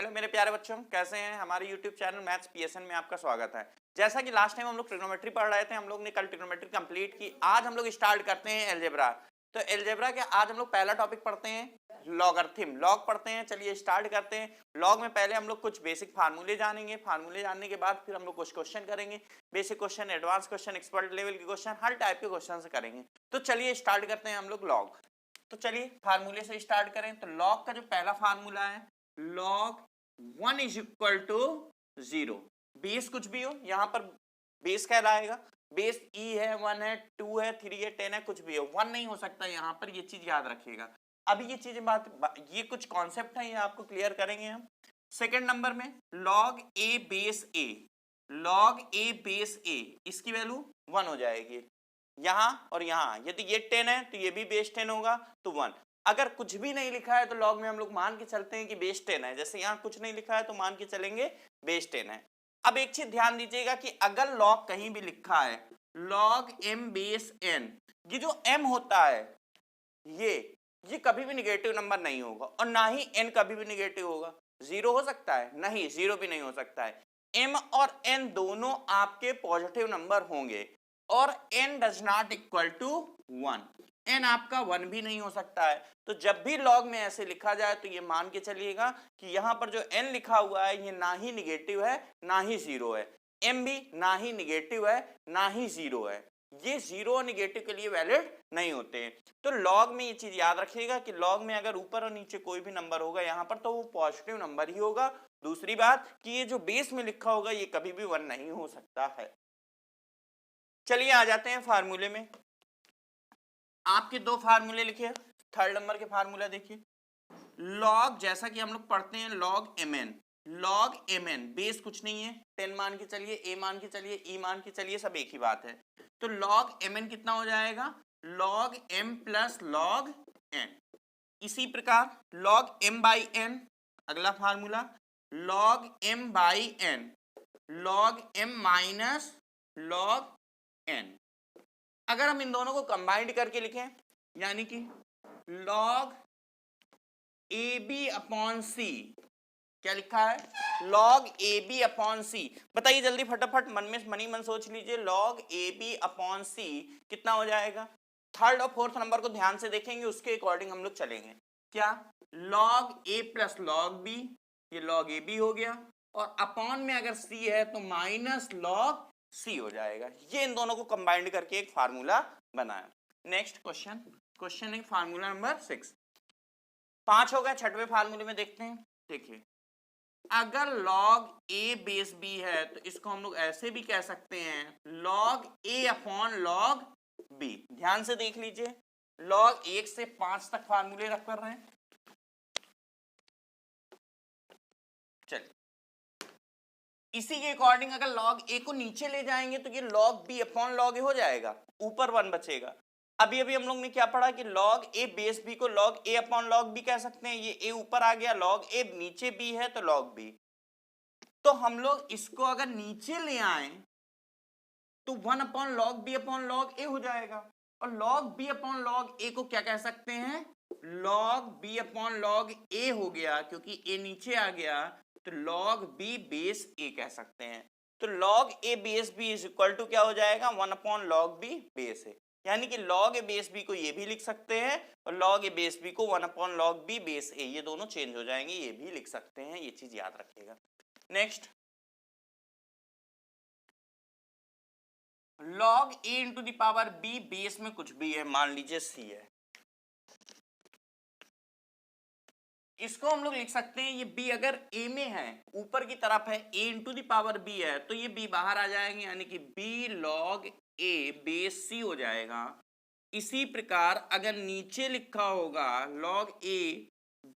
Hello मेरे प्यारे बच्चों, कैसे हैं? हमारे YouTube चैनल मैथ्स पीएसएन में आपका स्वागत है। जैसा कि लास्ट टाइम हम लोग ट्रिग्नोमेट्री पढ़ रहे थे, हम लोग ने कल ट्रिग्नोमेट्री कंप्लीट की। आज हम लोग स्टार्ट करते हैं अलजेब्रा। तो अलजेब्रा के आज हम लोग पहला टॉपिक पढ़ते हैं लॉगरिथम, लॉग पढ़ते हैं। चलिए स्टार्ट करते हैं। लॉग में पहले हम लोग कुछ बेसिक फार्मूले जानेंगे। फार्मूले जानने के बाद फिर हम लोग कुछ क्वेश्चन करेंगे, basic question, advance question, expert level के क्वेश्चन, हर टाइप के क्वेश्चन करेंगे। तो चलिए स्टार्ट करते हैं हम लोग लॉग। तो चलिए फार्मूले से स्टार्ट करें। तो लॉग का जो पहला फार्मूला है, log 1 is equal to 0। Base कुछ भी हो, यहां पर बेस कहलाएगा। बेस e है, 1 है, 2 है, 3 है, 10 है, कुछ भी हो, 1 नहीं हो सकता यहां पर। ये चीज याद रखिएगा। अभी ये चीजें ये कुछ कॉन्सेप्ट है, ये आपको क्लियर करेंगे हम। सेकंड नंबर में log a base a, log a base a, इसकी वैल्यू 1 हो जाएगी यहां और यहां। यदि ये 10 है तो ये भी बेस 10 होगा, तो 1। अगर कुछ भी नहीं लिखा है तो लॉग में हम लोग मान के चलते हैं कि बेस 10 है। जैसे यहाँ कुछ नहीं लिखा है तो मान के चलेंगे बेस 10 है। अब एक चीज ध्यान दीजिएगा कि अगर लॉग कहीं भी लिखा है लॉग m बेस n, ये जो m होता है ये कभी भी निगेटिव नंबर नहीं होगा और ना ही n कभी भी निगेटिव होगा। 0 हो सकता है? नहीं, 0 भी नहीं हो सकता है। m और n दोनों आपके पॉजिटिव नंबर होंगे और n does not equal to 1। n आपका 1 भी नहीं हो सकता है। तो जब भी लॉग में ऐसे लिखा जाए तो ये मान के चलिएगा कि यहाँ पर जो n लिखा हुआ है ये ना ही निगेटिव है ना ही 0 है। m भी ना ही निगेटिव है ना ही 0 है। ये 0 और निगेटिव के लिए वैलिड नहीं होते हैं। तो लॉग में ये चीज याद रखिएगा कि लॉग में अगर ऊपर और नीचे कोई भी नंबर होगा यहाँ पर तो वो पॉजिटिव नंबर ही होगा। दूसरी बात कि ये जो बेस में लिखा होगा ये कभी भी 1 नहीं हो सकता है। चलिए आ जाते हैं फार्मूले में। आपके दो फार्मूले लिखे, थर्ड नंबर के फार्मूला देखिए। लॉग, जैसा कि हम लोग पढ़ते हैं log mn, log mn base कुछ नहीं है, 10 मान के चलिए, a मान के चलिए, e मान के चलिए, सब एक ही बात है। तो लॉग mn कितना हो जाएगा? Log m plus log n। इसी प्रकार लॉग m बाई n, अगला formula log m by n, log m minus log n। अगर हम इन दोनों को कंबाइंड करके लिखें यानी कि लॉग ए बी अपॉन सी, क्या लिखा है? लॉग ए बी अपॉन सी। बताइए जल्दी फटाफट, मन में मनी मन सोच लीजिए। लॉग ए बी अपॉन सी कितना हो जाएगा? थर्ड और फोर्थ नंबर को ध्यान से देखेंगे, उसके अकॉर्डिंग हम लोग चलेंगे। क्या? लॉग ए प्लस लॉग बी, ये लॉग ए बी हो गया, और अपॉन में अगर सी है तो माइनस लॉग सी हो जाएगा। ये इन दोनों को कंबाइंड करके एक फार्मूला बनाया। नेक्स्ट क्वेश्चन, क्वेश्चन है फार्मूला नंबर 6। 5 हो गया। छठवें फार्मूले में देखते हैं। देखिए, अगर लॉग a बेस b है तो इसको हम लोग ऐसे भी कह सकते हैं log a upon log b। ध्यान से देख लीजिए, लॉग 1 से 5 तक फार्मूले रख कर रहे हैं। चलिए, इसी के अकॉर्डिंग अगर लॉग a को नीचे ले जाएंगे तो ये log b upon log a हो जाएगा, ऊपर 1 बचेगा। अभी अभी हम लोग ने क्या पढ़ा कि लॉग a बेस b को log a upon log b कह सकते हैं। ये a ऊपर आ गया, लॉग a नीचे b है तो लॉग b। तो हम लोग इसको अगर नीचे ले आए तो 1 upon log b upon log a हो जाएगा, और log b upon log a को क्या कह सकते हैं? Log b upon log a हो गया, क्योंकि a नीचे आ गया तो log b बेस a कह सकते हैं। तो log a base b is equal to क्या हो जाएगा? 1 upon log b base a। यानी कि log a बेस b को ये भी लिख सकते हैं और log a बेस b को 1 upon log b base a, ये दोनों चेंज हो जाएंगे, ये भी लिख सकते हैं। ये चीज याद रखिएगा। Next, log a into the power b base में कुछ भी है, मान लीजिए c है, इसको हम लोग लिख सकते हैं ये b अगर a में है, ऊपर की तरफ है, a into the power b है, तो ये b बाहर आ जाएंगे, यानी कि b log a base c हो जाएगा। इसी प्रकार अगर नीचे लिखा होगा log a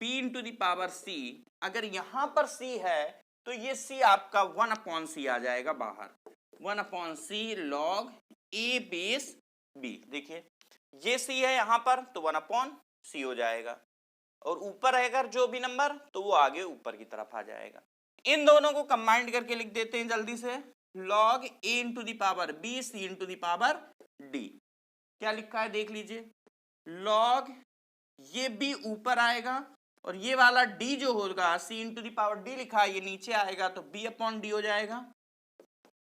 b into the power c, अगर यहां पर c है तो ये c आपका 1 अपॉन c आ जाएगा बाहर, 1 upon c log a base b। देखिए ये c है यहां पर तो 1 अपॉन c हो जाएगा, और ऊपर है अगर जो भी नंबर तो वो आगे ऊपर की तरफ आ जाएगा। इन दोनों को कंबाइंड करके लिख देते हैं जल्दी से, log a into the power b c into the power d। क्या लिखा है देख लीजिए, log ये b ऊपर आएगा और ये वाला d जो होगा c into the power d लिखा है, ये नीचे आएगा तो b अपॉन डी हो जाएगा,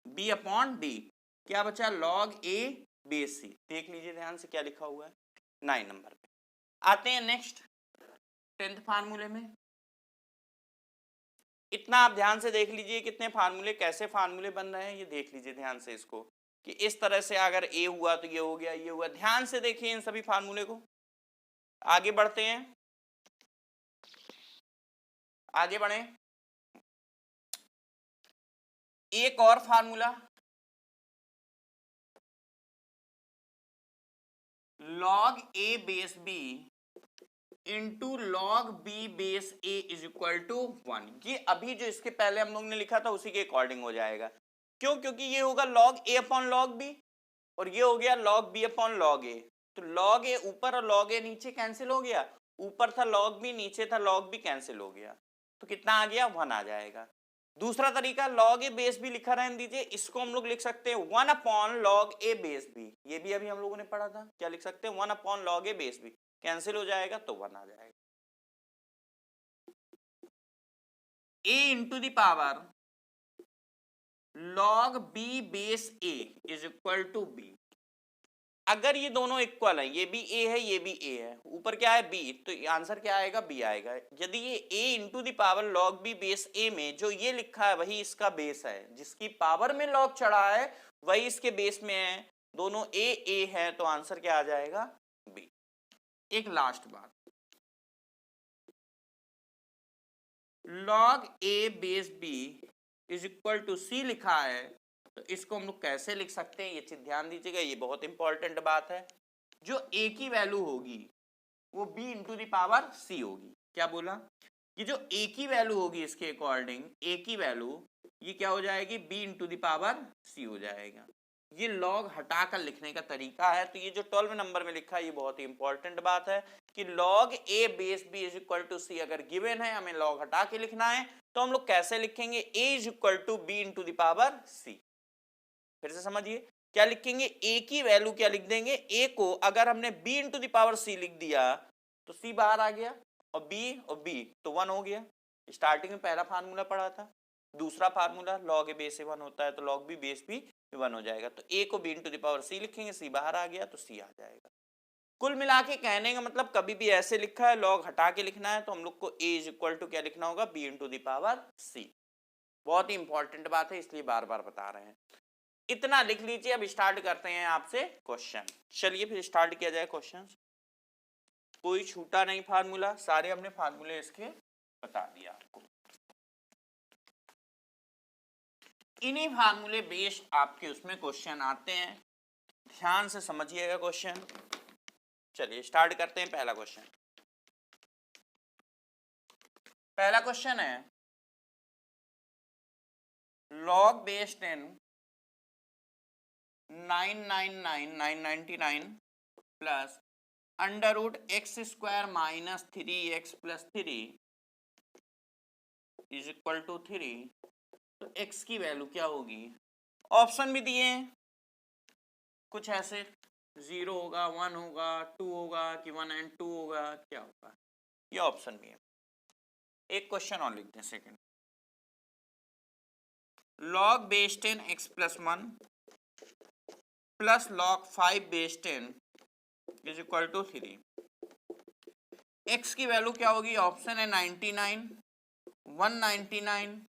b अपॉन डी। क्या बचा? log a base c। देख लीजिए ध्यान से क्या लिखा हुआ है 9 नंबर पे। आते हैं नेक्स्ट 10th फार्मूले में। इतना आप ध्यान से देख लीजिए कितने फार्मूले, कैसे फार्मूले बन रहे हैं, ये देख लीजिए ध्यान से इसको, कि इस तरह से अगर a हुआ तो ये हो गया, ये हुआ। ध्यान से देखिए इन सभी फार्मूले को। आगे बढ़ते हैं, आगे बढ़े। एक और formula, log a base b into log b base a is equal to 1। ये अभी जो इसके पहले हम लोग ने लिखा था उसी के अकॉर्डिंग हो जाएगा। क्यों? क्योंकि ये होगा log a upon log b और ये हो गया log b upon log a। तो log a ऊपर और log a नीचे कैंसिल हो गया, ऊपर था log b, नीचे था log b, कैंसिल हो गया, तो कितना आ गया? 1 आ जाएगा। दूसरा तरीका log a बेस b लिखा रहने दीजिए, इसको हम लोग लिख सकते हैं 1 upon log a base b। ये भी अभी हम लोगों ने पढ़ा था, क्या लिख सकते हैं? 1 upon log a base b, cancel हो जाएगा तो 1 आ जाएगा। a into the power log b base a is equal to b। अगर ये दोनों इक्वल है, ये भी a है ये भी a है, ऊपर क्या है b, तो आंसर क्या आएगा? b आएगा। यदि ये a into the power log b base a में जो ये लिखा है वही इसका बेस है, जिसकी पावर में log चढ़ा है वही इसके बेस में है, दोनों a है, तो आंसर क्या आ जाएगा? b। एक लास्ट बात, log a base b is equal to c लिखा है, तो इसको हम लोग कैसे लिख सकते हैं? ये चीज ध्यान दीजिएगा, ये बहुत इंपॉर्टेंट बात है। जो a की वैल्यू होगी वो b into the power c होगी। क्या बोला? कि जो a की वैल्यू होगी इसके अकॉर्डिंग, a की वैल्यू ये क्या हो जाएगी? b into the power c हो जाएगा। ये लॉग हटाकर लिखने का तरीका है। तो ये जो 12 नंबर में लिखा है ये बहुत ही इंपॉर्टेंट बात है कि log a base b is equal to c अगर गिवन है, हमें लॉग हटा के लिखना है, तो हम लोग कैसे लिखेंगे? a is equal to b into the power c। फिर से समझिए, क्या लिखेंगे? a की वैल्यू क्या लिख देंगे? a को अगर हमने b into the power c लिख दिया तो c बाहर आ गया, और b तो 1 हो गया। स्टार्टिंग में पहला फार्मूला पढ़ा था। दूसरा फार्मूला log a बेस से 1 होता है, तो log b बेस भी 1 हो जाएगा। तो a को b into the power c लिखेंगे, c बाहर आ गया तो c आ जाएगा। कुल मिला के कहने का मतलब, कभी भी ऐसे लिखा है लॉग हटा के लिखना है तो हम लोग को a इज इक्वल टू क्या लिखना होगा? b into the power c। बहुत ही इंपॉर्टेंट बात है, इसलिए बार बार बता रहे हैं। इतना लिख लीजिए। अब स्टार्ट करते हैं आपसे क्वेश्चन। चलिए फिर स्टार्ट किया जाए क्वेश्चन। कोई छूटा नहीं फार्मूला, सारे हमने फार्मूले इसके बता दिया आपको। इन्हीं फार्मूले बेस्ड आपके उसमें क्वेश्चन आते हैं, ध्यान से समझिएगा क्वेश्चन। चलिए स्टार्ट करते हैं पहला क्वेश्चन। पहला क्वेश्चन है log base 10 999 plus under root x square minus 3x plus 3 is equal to 3। तो x की वैल्यू क्या होगी? ऑप्शन भी दिए हैं कुछ ऐसे, 0 होगा, 1 होगा, 2 होगा, कि 1 and 2 होगा, क्या होगा? ये ऑप्शन भी है। एक क्वेश्चन और लिखते हैं second. log base 10 x plus 1 plus log 5 base 10 is equal to 3। x की वैल्यू क्या होगी? ऑप्शन है 99, 199,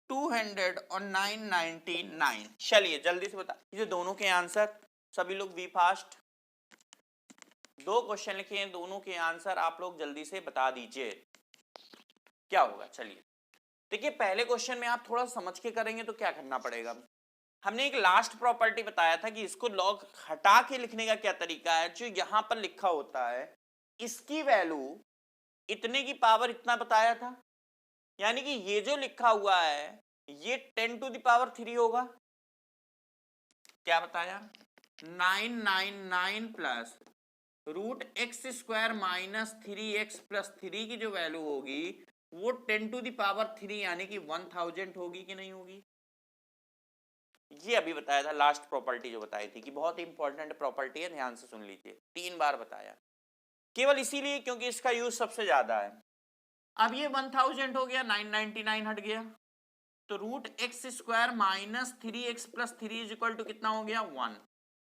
200 और 999। चलिए जल्दी से बता ये दोनों के आंसर। सभी लोग बी फास्ट। 2 क्वेश्चन लिखे हैं, दोनों के आंसर आप लोग जल्दी से बता दीजिए क्या होगा। चलिए देखिए, पहले क्वेश्चन में आप थोड़ा समझ के करेंगे तो क्या करना पड़ेगा। हमने एक लास्ट प्रॉपर्टी बताया था कि इसको लॉग हटा के लिखने का क्या तरीका है। जो यहां पर लिखा होता है इसकी वैल्यू इतने की पावर इतना बताया था, यानी कि ये जो लिखा हुआ है ये 10 टू द पावर 3 होगा। क्या बताया? 999 plus root x square minus 3x plus 3 की जो वैल्यू होगी वो 10 टू द पावर 3 यानी कि 1000 होगी कि नहीं होगी? ये अभी बताया था लास्ट प्रॉपर्टी जो बताई थी कि बहुत इंपॉर्टेंट प्रॉपर्टी है, ध्यान से सुन लीजिए। 3 बार बताया, केवल इसीलिए क्योंकि इसका यूज सबसे ज्यादा है। अब ये 1000 हो गया, 999 हट गया, तो root x square minus 3x plus 3 is equal to कितना हो गया 1।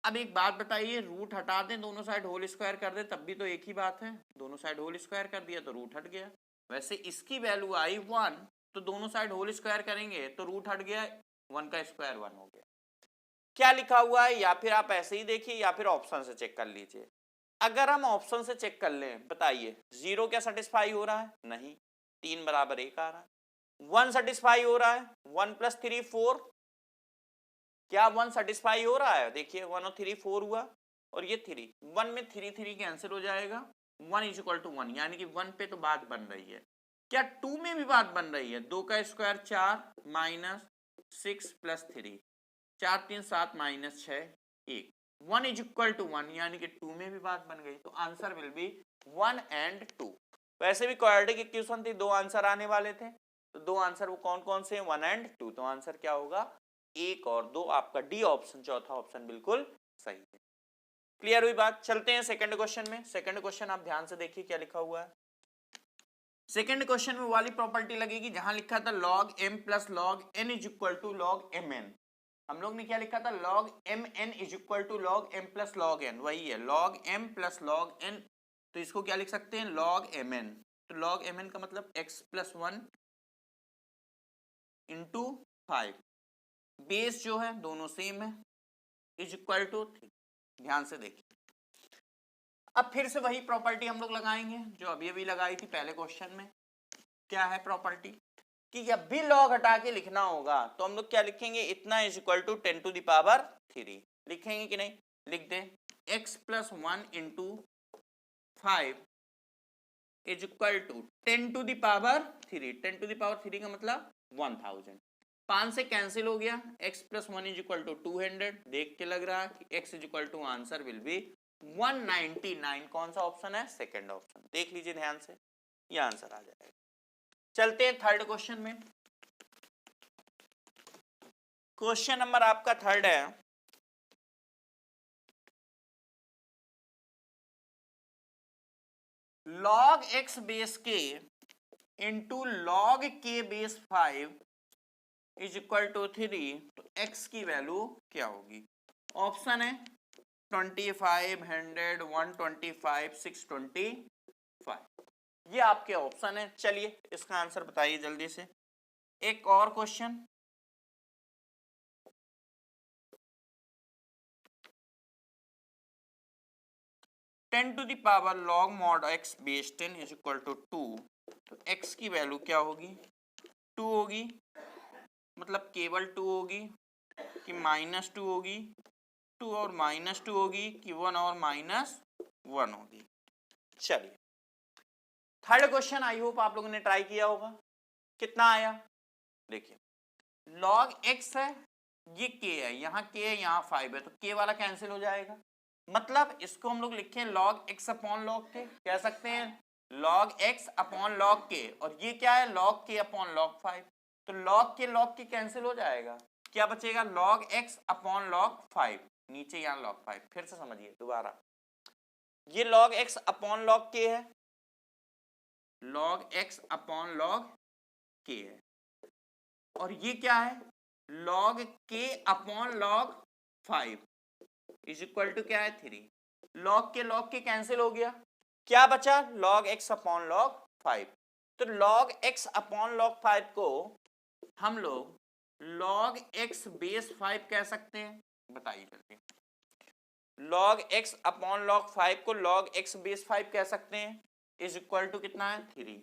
अब एक बात बताइए, रूट हटा दें दोनों साइड होल स्क्वायर कर दें तब भी तो एक ही बात है, दोनों साइड होल स्क्वायर कर दिया तो रूट हट गया। वैसे इसकी वैल्यू आई 1, तो दोनों साइड होल स्क्वायर करेंगे तो रूट हट गया, 1 का स्क्वायर 1 हो गया। क्या लिखा हुआ है, या फिर आप ऐसे ही देखिए या फिर ऑप्शन से चेक कर लीजिए। अगर हम ऑप्शन से चेक कर लें, बताइए 0 क्या सेटिस्फाई हो रहा है, नहीं, 3 बराबर 1 आ रहा है। 1 सेटिस्फाई हो रहा है, 1 प्लस 3 4, क्या 1 सेटिस्फाई हो रहा है, देखिए 1 और 3 4 हुआ, और ये 3, 1 में 3 3 कैंसिल हो जाएगा, 1 इज इक्वल टू 1, यानी कि 1 पे तो बात बन रही है। क्या 2 में भी बात बन रही है, 2 का square 4 minus 6 plus 3, 4 3 7 minus 6 1, 1 is equal to 1, यानी कि 2 में भी बात बन गई, तो आंसर विल बी 1 एंड 2। वैसे भी क्वाड्रेटिक इक्वेशन थी, 2 आंसर आने वाले थे, तो 2 आंसर वो कौन कौन से हैं, 1 एंड 2, तो आंसर क्या होगा 1 और 2, आपका डी ऑप्शन, चौथा ऑप्शन बिल्कुल सही है। क्लियर हुई बात। चलते हैं सेकंड क्वेश्चन में। सेकंड क्वेश्चन आप ध्यान से देखिए क्या लिखा हुआ है। सेकंड क्वेश्चन में वाली प्रॉपर्टी लगेगी जहां लिखा था log m plus log n is equal to log mn। हम लोग ने क्या लिखा था, log mn is equal to log m plus log n, वही है log m plus log n, तो इसको क्या लिख सकते हैं log mn। तो log mn का मतलब x प्लस 1 इंटू 5, बेस जो है दोनों सेम है, इज इक्वल टू 3। ध्यान से देखिए, अब फिर से वही प्रॉपर्टी हम लोग लगाएंगे जो अभी अभी लगाई थी पहले क्वेश्चन में। क्या है प्रॉपर्टी, कि जब भी लॉग हटा के लिखना होगा तो हम लोग क्या लिखेंगे, इतना is equal to 10 to the power 3 लिखेंगे कि नहीं, लिख दें x plus 1 into 5 is equal to 10 to the power 3। 10 to the power 3 का मतलब 1000, 5 से कैंसिल हो गया, x plus 1 is equal to 200, देख के लग रहा है कि x is equal to answer will be 199। कौन सा ऑप्शन है, सेकंड ऑप्शन, देख लीजिए ध्यान से, ये आंसर आ जाएगा। चलते हैं थर्ड क्वेश्चन में। क्वेश्चन नंबर आपका थर्ड है, log x बेस के into log k base 5 is equal to 3, तो x की वैल्यू क्या होगी। ऑप्शन है 25, 100, 125, 625, ये आपके ऑप्शन है। चलिए इसका आंसर बताइए जल्दी से। एक और question, ten to the power log mod x base 10 is equal to 2, तो x की वैल्यू क्या होगी, 2 होगी, मतलब केवल 2 होगी कि -2 होगी, 2 और -2 होगी कि 1 और -1 होगी। चलिए थर्ड क्वेश्चन, आई होप आप लोगों ने ट्राई किया होगा। कितना आया, देखिए log x है, ये k है, यहाँ k है, यहाँ 5 है, तो k वाला कैंसिल हो जाएगा, मतलब इसको हम लोग लिखें log x upon log k, कह सकते हैं log x upon log k, और ये क्या है log k अपॉन log 5, तो log k कैंसिल हो जाएगा, क्या बचेगा log x अपॉन log 5, नीचे यहाँ log 5। फिर से समझिए दोबारा, ये log x upon log k है, log x upon log k है, और ये क्या है log k upon log 5 is equal to क्या है 3। log k कैंसिल हो गया, क्या बचा log x अपॉन log 5, तो log x अपॉन log 5 को हम लोग log x बेस 5 कह सकते हैं, बताइए जल्दी। log x अपॉन log 5 को log x बेस 5 कह सकते हैं, इज इक्वल टू कितना है 3।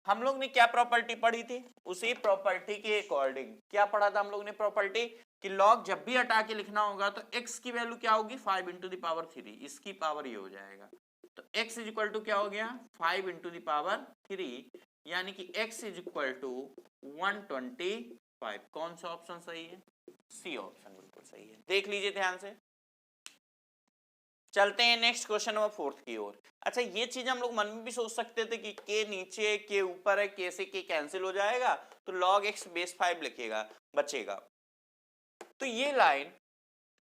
हम लोग ने क्या प्रॉपर्टी पढ़ी थी, उसी प्रॉपर्टी के अकॉर्डिंग क्या पढ़ा था हम लोग ने प्रॉपर्टी, कि log जब भी हटा के लिखना होगा तो x की वैल्यू क्या होगी 5 इंटू द पावर 3, इसकी पावर ये हो जाएगा, तो x इज इक्वल टू क्या हो गया 5 इंटू द पावर 3, यानी कि x इज इक्वल टू 125। कौन सा ऑप्शन सही है, सी ऑप्शन बिल्कुल सही है, देख लीजिए ध्यान से। चलते हैं नेक्स्ट क्वेश्चन नंबर 4 की ओर। अच्छा ये चीज हम लोग मन में भी सोच सकते थे कि के नीचे के ऊपर है, के से के कैंसिल हो जाएगा तो log x बेस 5 लिखेगा बचेगा, तो ये लाइन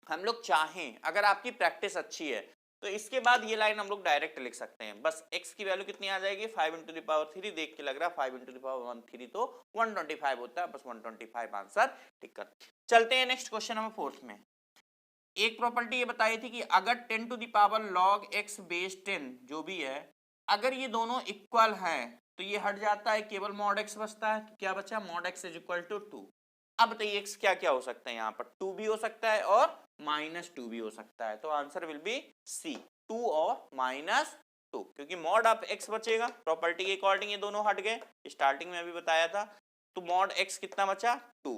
हम लोग चाहें, अगर आपकी प्रैक्टिस अच्छी है तो इसके बाद ये लाइन हम लोग डायरेक्ट लिख सकते हैं। बस x की वैल्यू कितनी आ जाएगी 5 × द पावर 3, देख के लग रहा है 5 × द पावर 3 तो 125 होता है, बस 125 आंसर टिक कर। चलते हैं नेक्स्ट क्वेश्चन नंबर 4 में। एक प्रॉपर्टी ये बताई थी कि अगर 10 to the power log x base 10 जो भी है, अगर ये दोनों इक्वल हैं तो ये हट जाता है, केवल mod x बचता है। तो क्या बचा, mod x is equal to 2। अब बताइए x क्या क्या हो सकता है, यहाँ पर 2 भी हो सकता है और -2 भी हो सकता है। तो आंसर विल बी सी, 2 और -2, क्योंकि mod ऑफ x बचेगा, प्रॉपर्टी के अकॉर्डिंग ये दोनों हट गए, स्टार्टिंग में अभी बताया था। तो mod x कितना बचा 2,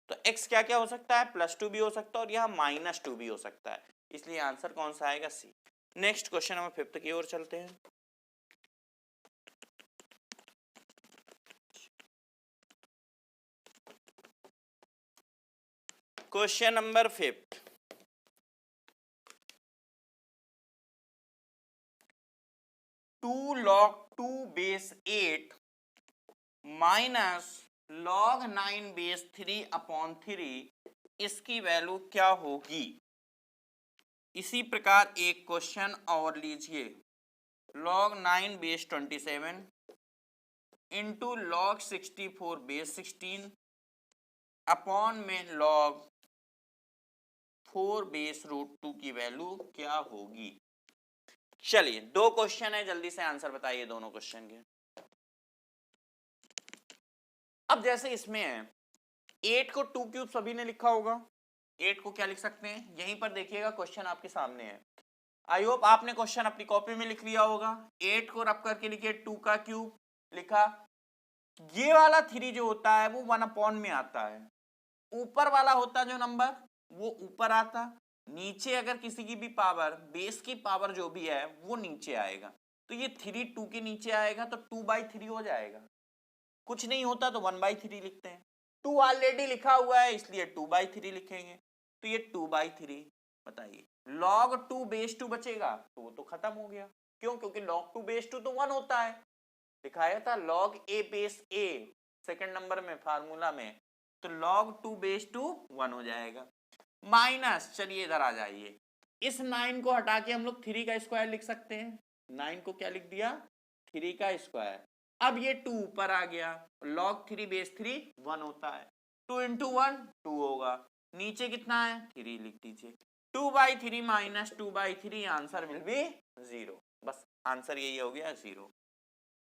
तो x क्या क्या हो सकता है, +2 भी हो सकता है और यहाँ -2 भी हो सकता है, इसलिए आंसर कौन सा आएगा, सी। नेक्स्ट क्वेश्चन नंबर 5 की ओर चलते हैं। Question number 5, 2 log 2 base 8 minus log 9 base 3/3, इसकी वैल्यू क्या होगी। इसी प्रकार एक क्वेश्चन और लीजिए, log 9 base 27 into log 64 base 16 upon में log 4 बेस √2 की वैल्यू क्या होगी। चलिए 2 क्वेश्चन है, जल्दी से आंसर बताइए दोनों क्वेश्चन के। अब जैसे इसमें है 8 को 2 क्यूब सभी ने लिखा होगा, 8 को क्या लिख सकते हैं, यहीं पर देखिएगा क्वेश्चन आपके सामने है। आई होप आपने क्वेश्चन अपनी कॉपी में लिख लिया होगा। 8 को रब करके लिखिए 2 का क्यूब लिखा, ये वाला 3 जो होता है वो 1/, में आता है, ऊपर वाला होता जो नंबर वो ऊपर आता, नीचे अगर किसी की भी पावर, बेस की पावर जो भी है वो नीचे आएगा। तो ये 3 2 के नीचे आएगा तो 2/3 हो जाएगा, कुछ नहीं होता तो 1/3 लिखते हैं। 2 ऑलरेडी लिखा हुआ है इसलिए 2/3 लिखेंगे, तो ये 2/3। बताइए log 2 बेस 2 बचेगा तो वो तो खत्म हो गया, क्यों, क्योंकि log 2 बेस 2 तो 1 होता है, दिखाया था log a base a second number में फार्मूला में, तो log 2 बेस 2 1 हो जाएगा। माइनस, चलिए इधर आ जाइए, इस 9 को हटा के हम लोग 3 का स्क्वायर लिख सकते हैं। 9 को क्या लिख दिया, 3 का स्क्वायर। अब ये 2 ऊपर आ गया, log 3 बेस 3 1 होता है, 2 × 1 2 होगा, नीचे कितना है 3 लिख दीजिए, 2/3 माइनस 2/3, आंसर विल बी 0। बस आंसर यही हो गया 0।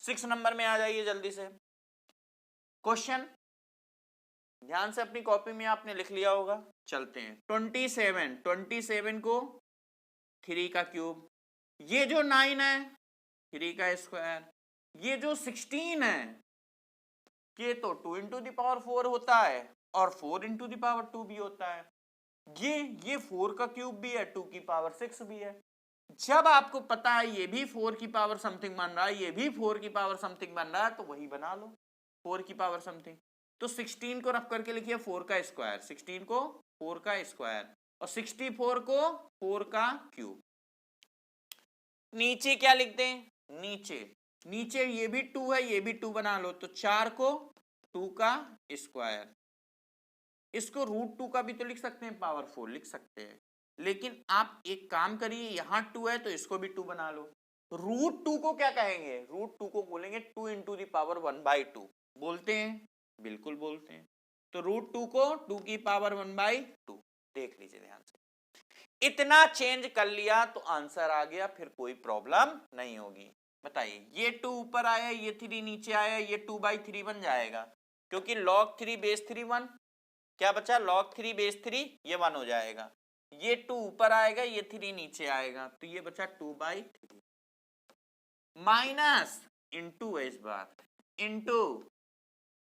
6 नंबर में आ जाइए जल्दी से। क्वेश्चन ध्यान से अपनी कॉपी में आपने लिख लिया होगा, चलते हैं। 27 को 3 का क्यूब, ये जो 9 है 3 का स्क्वायर, ये जो 16 है ये तो 2 × द पावर 4 होता है और 4 × द पावर 2 भी होता है, ये 4 का क्यूब भी है, 2 की पावर 6 भी है। जब आपको पता है ये भी 4 की पावर समथिंग बन रहा है, ये भी 4 की पावर समथिंग बन रहा है, तो वही बना लो 4 की पावर समथिंग। तो 16 को रख करके लिखिए 4 का स्क्वायर, 16 को 4 का स्क्वायर और 64 को 4 का क्यूब। नीचे क्या लिख दें, नीचे ये भी 2 है, ये भी 2 बना लो, तो 4 को 2 का स्क्वायर, इसको √2 का भी तो लिख सकते हैं, पावर 4 लिख सकते हैं, लेकिन आप एक काम करिए, यहां 2 है तो इसको भी 2 बना लो। √2 को क्या कहेंगे, √2 को बोलेंगे 2 × द पावर 1/2, बोलते हैं, बिल्कुल बोलते हैं। तो √2 को 2 की पावर 1/2, देख लीजिए ध्यान से, इतना चेंज कर लिया तो आंसर आ गया, फिर कोई प्रॉब्लम नहीं होगी। बताइए ये 2 ऊपर आया, ये 3 नीचे आया, ये 2/3 बन जाएगा, क्योंकि log 3 बेस 3 1, क्या बचा log 3 बेस 3, ये 1 हो जाएगा, ये 2 ऊपर आएगा, ये 3 नीचे आएगा, तो ये बचा 2/3 माइनस इंटू है,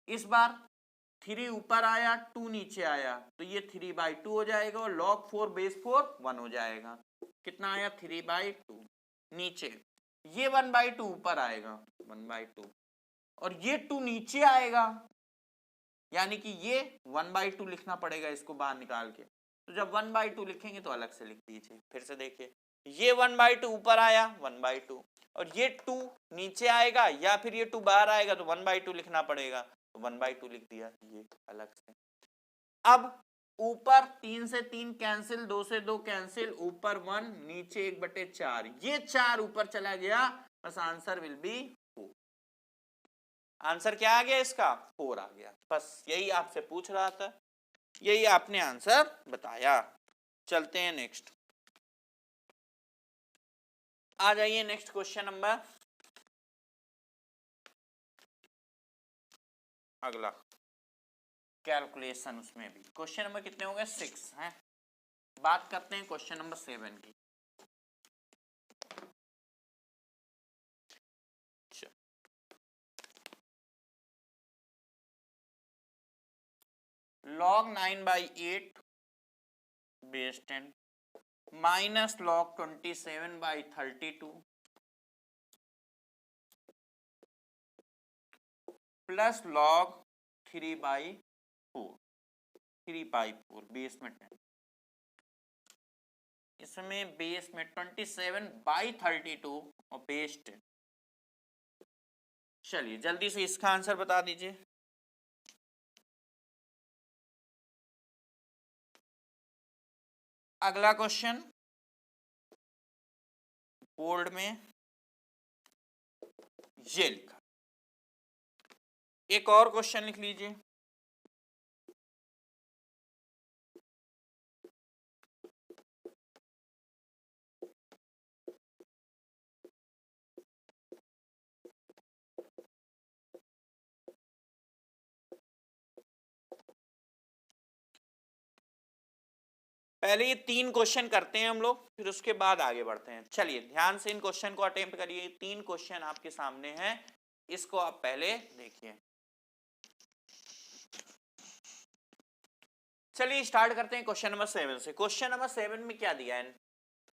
इस बार 3 ऊपर आया 2 नीचे आया, तो ये 3/2 हो जाएगा और log 4 बेस 4 1 हो जाएगा, कितना आया 3/2, नीचे ये 1/2 ऊपर आएगा 1/2 और ये 2 नीचे आएगा, यानी कि ये 1/2 लिखना पड़ेगा इसको बाहर निकाल के। तो जब 1/2 लिखेंगे तो अलग से लिख दीजिए, फिर से देखिए, ये 1/2 ऊपर आया 1/2 और ये 2 नीचे आएगा या फिर ये 2 बाहर आएगा, तो 1/2 लिखना पड़ेगा, तो 1/2 लिख दिया ये अलग से। अब ऊपर 3 से 3 कैंसिल, 2 से 2 कैंसिल, ऊपर 1, नीचे 1/4, ये 4 ऊपर चला गया, बस आंसर विल बी 4। आंसर क्या आ गया इसका? 4 आ गया। बस यही आपसे पूछ रहा था, यही आपने आंसर बताया। चलते हैं नेक्स्ट, आ जाइए नेक्स्ट क्वेश्चन नंबर अगला कैलकुलेशन, उसमें भी क्वेश्चन नंबर कितने हो गए? 6 हैं। बात करते हैं क्वेश्चन नंबर 7 की। log 9/8 base 10 minus log 27/32 plus log 3/4 base में 10, इसमें बेस में 27/32 और बेस 10। चलिए जल्दी से इसका आंसर बता दीजिए। अगला क्वेश्चन बोल्ड में ये लिखा, एक और क्वेश्चन लिख लीजिए। पहले ये 3 क्वेश्चन करते हैं हम लोग, फिर उसके बाद आगे बढ़ते हैं। चलिए ध्यान से इन क्वेश्चन को अटेम्प्ट करिए। 3 क्वेश्चन आपके सामने हैं, इसको आप पहले देखिए। चलिए स्टार्ट करते हैं क्वेश्चन नंबर 7 से। क्वेश्चन नंबर 7 में क्या दिया है?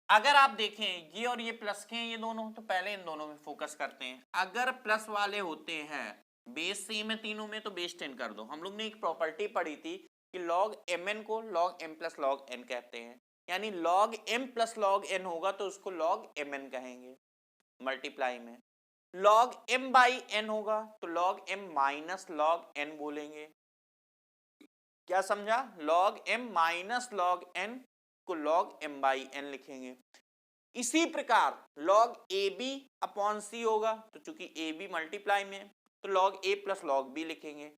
अगर आप देखें ये और ये प्लस के हैं ये दोनों, तो पहले इन दोनों में फोकस करते हैं। अगर प्लस वाले होते हैं बेस सेम है तीनों में, तो बेस 10 कर दो। हम लोग ने एक प्रॉपर्टी पढ़ी थी कि log mn को log m plus log n कहते हैं, यानी log m plus log n होगा तो उसको log mn कहेंगे मल्टीप्लाई में। log m बाई n होगा तो log m minus log n बोलेंगे। क्या समझा? log m minus log n को log m बाई n लिखेंगे। इसी प्रकार log ab अपॉन c होगा, तो चूंकि ab मल्टीप्लाई में तो log a plus log b लिखेंगे।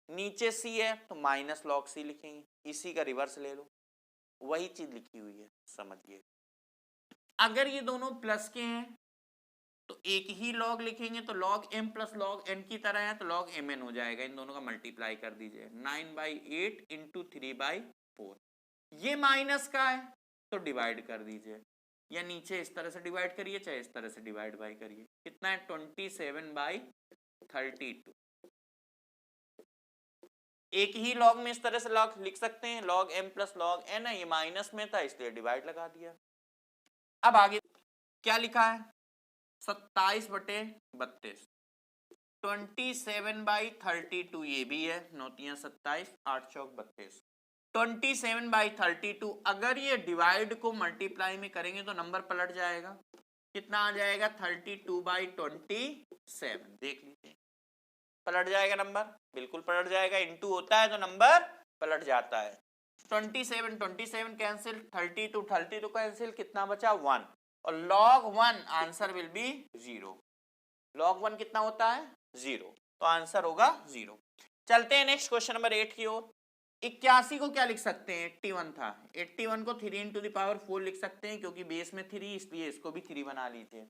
नीचे c है तो माइनस log c लिखेंगे। इसी का रिवर्स ले लो, वही चीज लिखी हुई है, समझिए। अगर ये दोनों प्लस के हैं तो एक ही log लिखेंगे, तो log m plus log n की तरह है तो log mn हो जाएगा। इन दोनों का मल्टीप्लाई कर दीजिए, 9/8 इंटू 3/4। ये माइनस का है तो डिवाइड कर दीजिए, या नीचे इस तरह से डिवाइड करिए चाहे इस तरह से डिवाइड बाई करिए। कितना है? 27/32। एक ही लॉग में इस तरह से लॉग लिख सकते हैं, log m plus log n है, ये माइनस में था इसलिए डिवाइड लगा दिया। अब आगे क्या लिखा है? 27/32। 27/32 ये भी है, 9 27, 8 चौक 32। 27/32 अगर ये डिवाइड को मल्टीप्लाई में करेंगे तो नंबर पलट जाएगा। कितना आ जाएगा? 32/27। देख लीजिए, पलट जाएगा नंबर, बिल्कुल पलट जाएगा। इनटू होता है तो नंबर पलट जाता है। 27 कैंसिल, 32 कैंसिल, कितना बचा? 1, और log 1 answer will B 0। log 1 कितना होता है? 0, तो आंसर होगा 0। चलते हैं नेक्स्ट क्वेश्चन नंबर 8 की ओर। 81 को क्या लिख सकते हैं? 81 था, 81 को 3 into the power 4 लिख सकते हैं, क्योंकि बेस में 3 इसलिए इसको भी 3 बना लीजिए।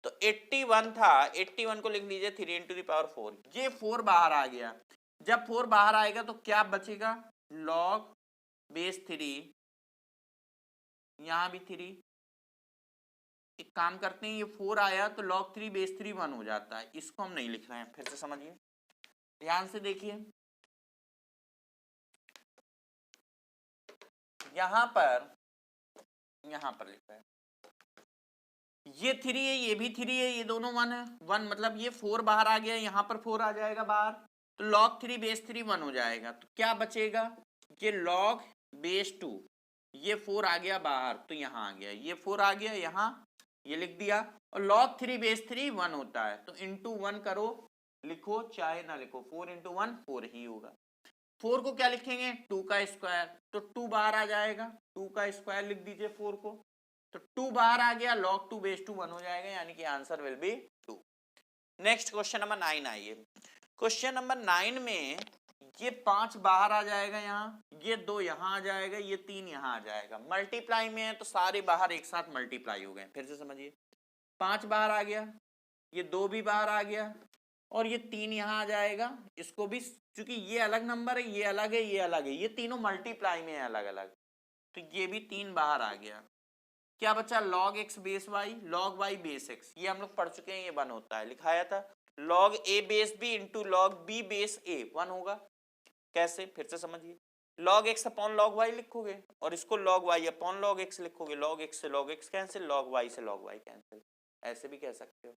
तो 81 था, 81 को लिख लीजिए 3 into the power 4। ये 4 बाहर आ गया, जब 4 बाहर आएगा तो क्या बचेगा? log बेस 3, यहां भी 3। एक काम करते हैं, ये 4 आया तो log 3 बेस 3 1 हो जाता है। इसको हम नहीं लिख रहे हैं, फिर से समझिए, ध्यान से देखिए। यहां पर लिखा है ये 3 है, ये भी 3 है, ये दोनों 1 है। 1 मतलब ये 4 बाहर आ गया, यहां पर 4 आ जाएगा बाहर, तो log 3 बेस 3 1 हो जाएगा। तो क्या बचेगा? ये log बेस 2, ये 4 आ गया बाहर तो यहां आ गया, ये 4 आ गया यहां, ये लिख दिया। और log 3 बेस 3 1 होता है, तो इंटू 1 करो, लिखो चाहे ना लिखो, 4 into 1 4 ही होगा। 4 को क्या लिखेंगे 2 का स्क्वायर, तो 2 बाहर आ जाएगा, 2 का स्क्वायर लिख दीजिए 4 को, तो 2 बाहर आ गया, log 2 बेस 2 1 हो जाएगा, यानी कि answer will B 2। Next question number 9 आइए। क्वेश्चन नंबर 9 में ये 5 बाहर आ जाएगा, यहाँ ये 2 यहाँ आ जाएगा, ये 3 यहाँ आ जाएगा, मल्टीप्लाई में है तो सारे बाहर एक साथ मल्टीप्लाई हो गए। फिर से समझिए, 5 बाहर आ गया, ये 2 भी बाहर आ गया, और ये 3 यहाँ आ जाएगा, इसको भी, क्योंकि ये अलग नंबर है, ये अलग है, ये अलग है, ये तीनों मल्टीप्लाई में है अलग अलग, तो ये भी 3 बाहर आ गया। क्या बचा log x base y, log y base x, ये हम लोग पढ़ चुके हैं, ये 1 होता है, लिखाया था log a base b into log b base a 1 होगा। कैसे, फिर से समझिए, log x upon log y लिखोगे और इसको log y upon log x लिखोगे, log x से log x cancel, log y से log y कैंसिल, ऐसे भी कह सकते हो।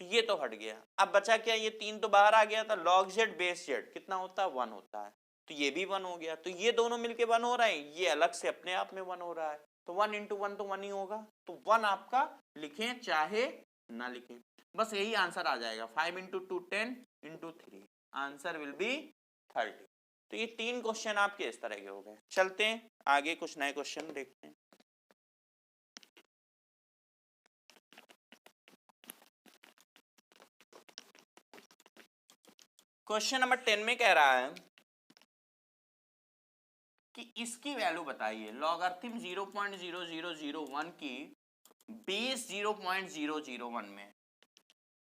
तो ये तो हट गया, अब बचा क्या, ये 3 तो बाहर आ गया था, log z बेस z कितना होता है 1 होता है, तो ये भी 1 हो गया, तो ये दोनों मिलके 1 हो रहे हैं, ये अलग से अपने आप में 1 हो रहा है, तो 1 इंटू 1 तो 1 ही होगा, तो 1 आपका लिखें चाहे ना लिखें, बस यही आंसर आ जाएगा। 5 into 2 10 into 3, answer will B 30। तो ये 3 क्वेश्चन आपके इस तरह के हो गए। चलते हैं आगे, कुछ नए क्वेश्चन देखते हैं। क्वेश्चन नंबर 10 में कह रहा है कि इसकी वैल्यू बताइए, लॉगरिथम 0.0001 की बेस 0.001 में,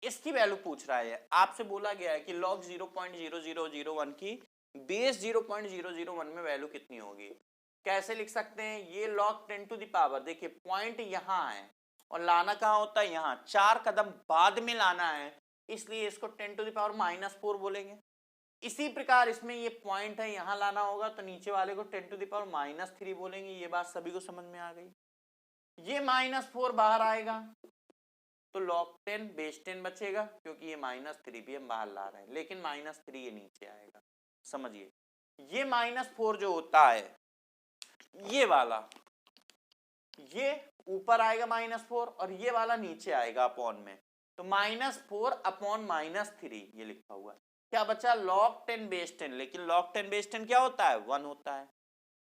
इसकी वैल्यू पूछ रहा है। आपसे बोला गया है कि log 0.0001 की बेस 0.001 में वैल्यू कितनी होगी। कैसे लिख सकते हैं, ये log 10 टू द पावर, देखिए पॉइंट यहाँ है और लाना कहाँ होता है, यहाँ 4 कदम बाद में लाना है, इसलिए इसको 10 टू द पावर -4 बोलेंगे। इसी प्रकार इसमें ये पॉइंट है, यहाँ लाना होगा, तो नीचे वाले को 10 टू द पावर -3 बोलेंगे। ये बात सभी को समझ में आ गई। ये -4 बाहर आएगा तो log 10 बेस 10 बचेगा, क्योंकि ये -3 भी हम बाहर ला रहे हैं, लेकिन -3 ये नीचे आएगा। समझिए, ये -4 जो होता है, ये वाला, ये ऊपर आएगा -4 और ये वाला नीचे आएगा अपॉन में, तो -4 अपॉन -3 ये लिखा हुआ है। क्या बचा, log 10 बेस 10, लेकिन log 10 बेस 10 क्या होता है 1 होता है,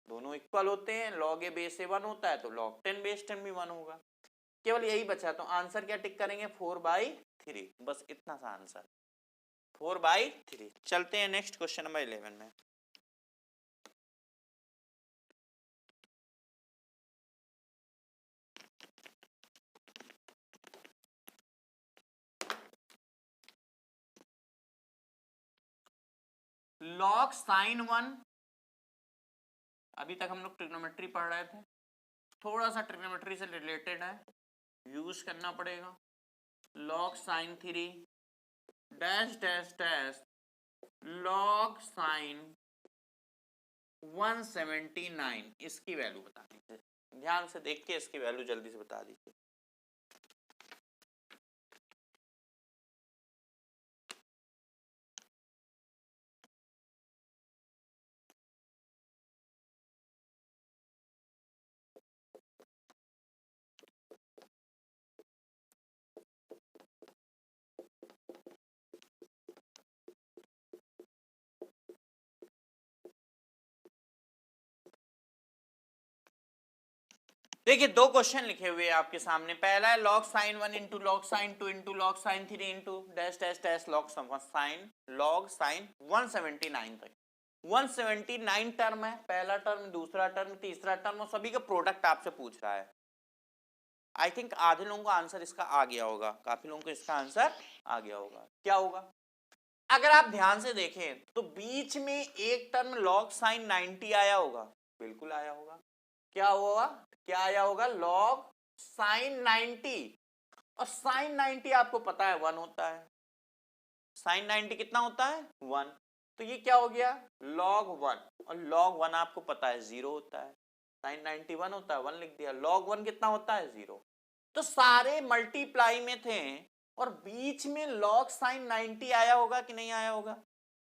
दोनों इक्वल होते हैं, log a बेस a 1 होता है, तो log 10 बेस 10 भी 1 होगा। केवल यही बचा, तो आंसर क्या टिक करेंगे 4/3, बस इतना सा आंसर 4/3। चलते हैं नेक्स्ट क्वेश्चन नंबर 11 में। log sin 1, अभी तक हम लोग ट्रिग्नोमेट्री पढ़ रहे थे, थोड़ा सा ट्रिग्नोमेट्री से रिलेटेड है, यूज करना पड़ेगा। log sin 3 dash dash dash log sin 179, इसकी वैल्यू बता दीजिए, ध्यान से देख के इसकी वैल्यू जल्दी से बता दीजिए। देखिए, दो क्वेश्चन लिखे हुए हैं आपके सामने। पहला है log sin 1 into log sin 2 into log sin 3 into dash dash dash log sin 179 तक। 179 टर्म है, पहला टर्म, दूसरा टर्म, तीसरा टर्म, और सभी का प्रोडक्ट आपसे पूछ रहा है। आई थिंक आधे लोगों का आंसर इसका आ गया होगा, काफी लोगों को इसका आंसर आ गया होगा। क्या होगा, अगर आप ध्यान से देखें तो बीच में एक टर्म log sin 90 आया होगा, बिल्कुल आया होगा। क्या होगा, क्या आया होगा, log sin 90, और sin 90 आपको पता है 1 होता है, sin 90 कितना होता है 1, तो ये क्या हो गया log 1, और log 1 आपको पता है 0 होता है, sin 90 1 होता है, 1 लिख दिया, log 1 कितना होता है 0। तो सारे मल्टीप्लाई में थे और बीच में log sin 90 आया होगा कि नहीं आया होगा,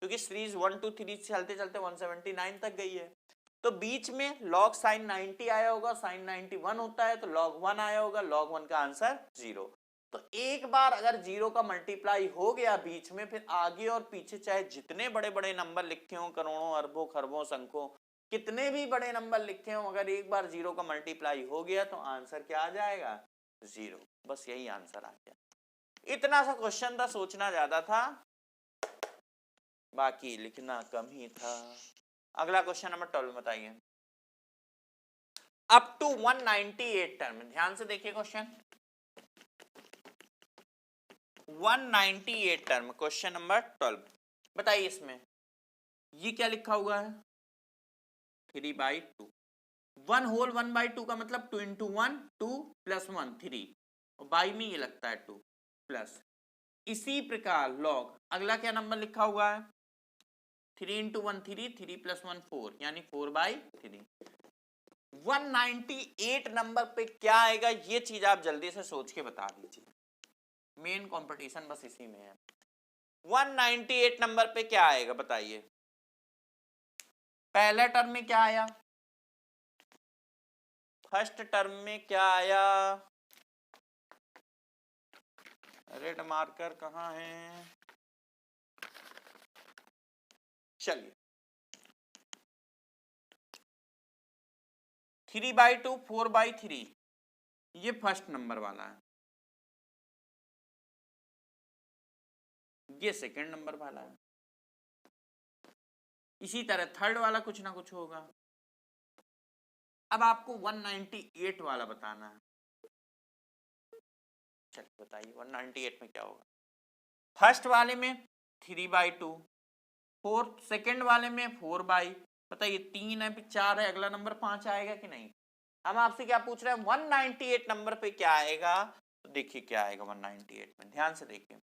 क्योंकि सीरीज 1 2 3 चलते चलते 179 तक गई है, तो बीच में log sin 90 आया होगा, sin 90 1 होता है, तो log 1 आया होगा, log 1 का आंसर 0। तो एक बार अगर 0 का मल्टीप्लाई हो गया बीच में, फिर आगे और पीछे चाहे जितने बड़े बड़े नंबर लिखे हों, करोड़ों अरबों खरबों संख्यों, कितने भी बड़े नंबर लिखे हों, अगर एक बार 0 का मल्टीप्लाई हो गया तो आंसर क्या आ जाएगा? 0। बस यही आंसर आ गया। इतना सा क्वेश्चन था, सोचना ज्यादा था, बाकी लिखना कम ही था। अगला क्वेश्चन नंबर 12 बताइए। अप टू 198 टर्म, ध्यान से देखिए क्वेश्चन। 198 टर्म, क्वेश्चन नंबर 12 बताइए। इसमें ये क्या लिखा हुआ है? 3/2। 1/2 का मतलब 2 into 1 2 + 1 3, और बाई में ये लगता है 2 प्लस। इसी प्रकार लॉग, अगला क्या नंबर लिखा हुआ है? 3 into 1 3, 3 + 1 4, यानी 4/3। 198 नंबर पे क्या आएगा, ये चीज आप जल्दी से सोच के बता दीजिए। मेन कंपटीशन बस इसी में है। 198 नंबर पे क्या आएगा बताइए। पहले टर्म में क्या आया? फर्स्ट टर्म में क्या आया? रेड मार्कर कहां है? चलिए, 3/2 4/3, ये फर्स्ट नंबर वाला है, ये सेकंड नंबर वाला है। इसी तरह थर्ड वाला कुछ ना कुछ होगा। अब आपको 198 वाला बताना है। चलिए बताइए 198 में क्या होगा। फर्स्ट वाले में 3/2, फोर्थ सेकंड वाले में 4/, बताइए 3 है, फिर 4 है, अगला नंबर 5 आएगा कि नहीं? हम आपसे क्या पूछ रहे हैं, 198 नंबर पे क्या आएगा? तो देखिए क्या आएगा 198 में, ध्यान से देखिए।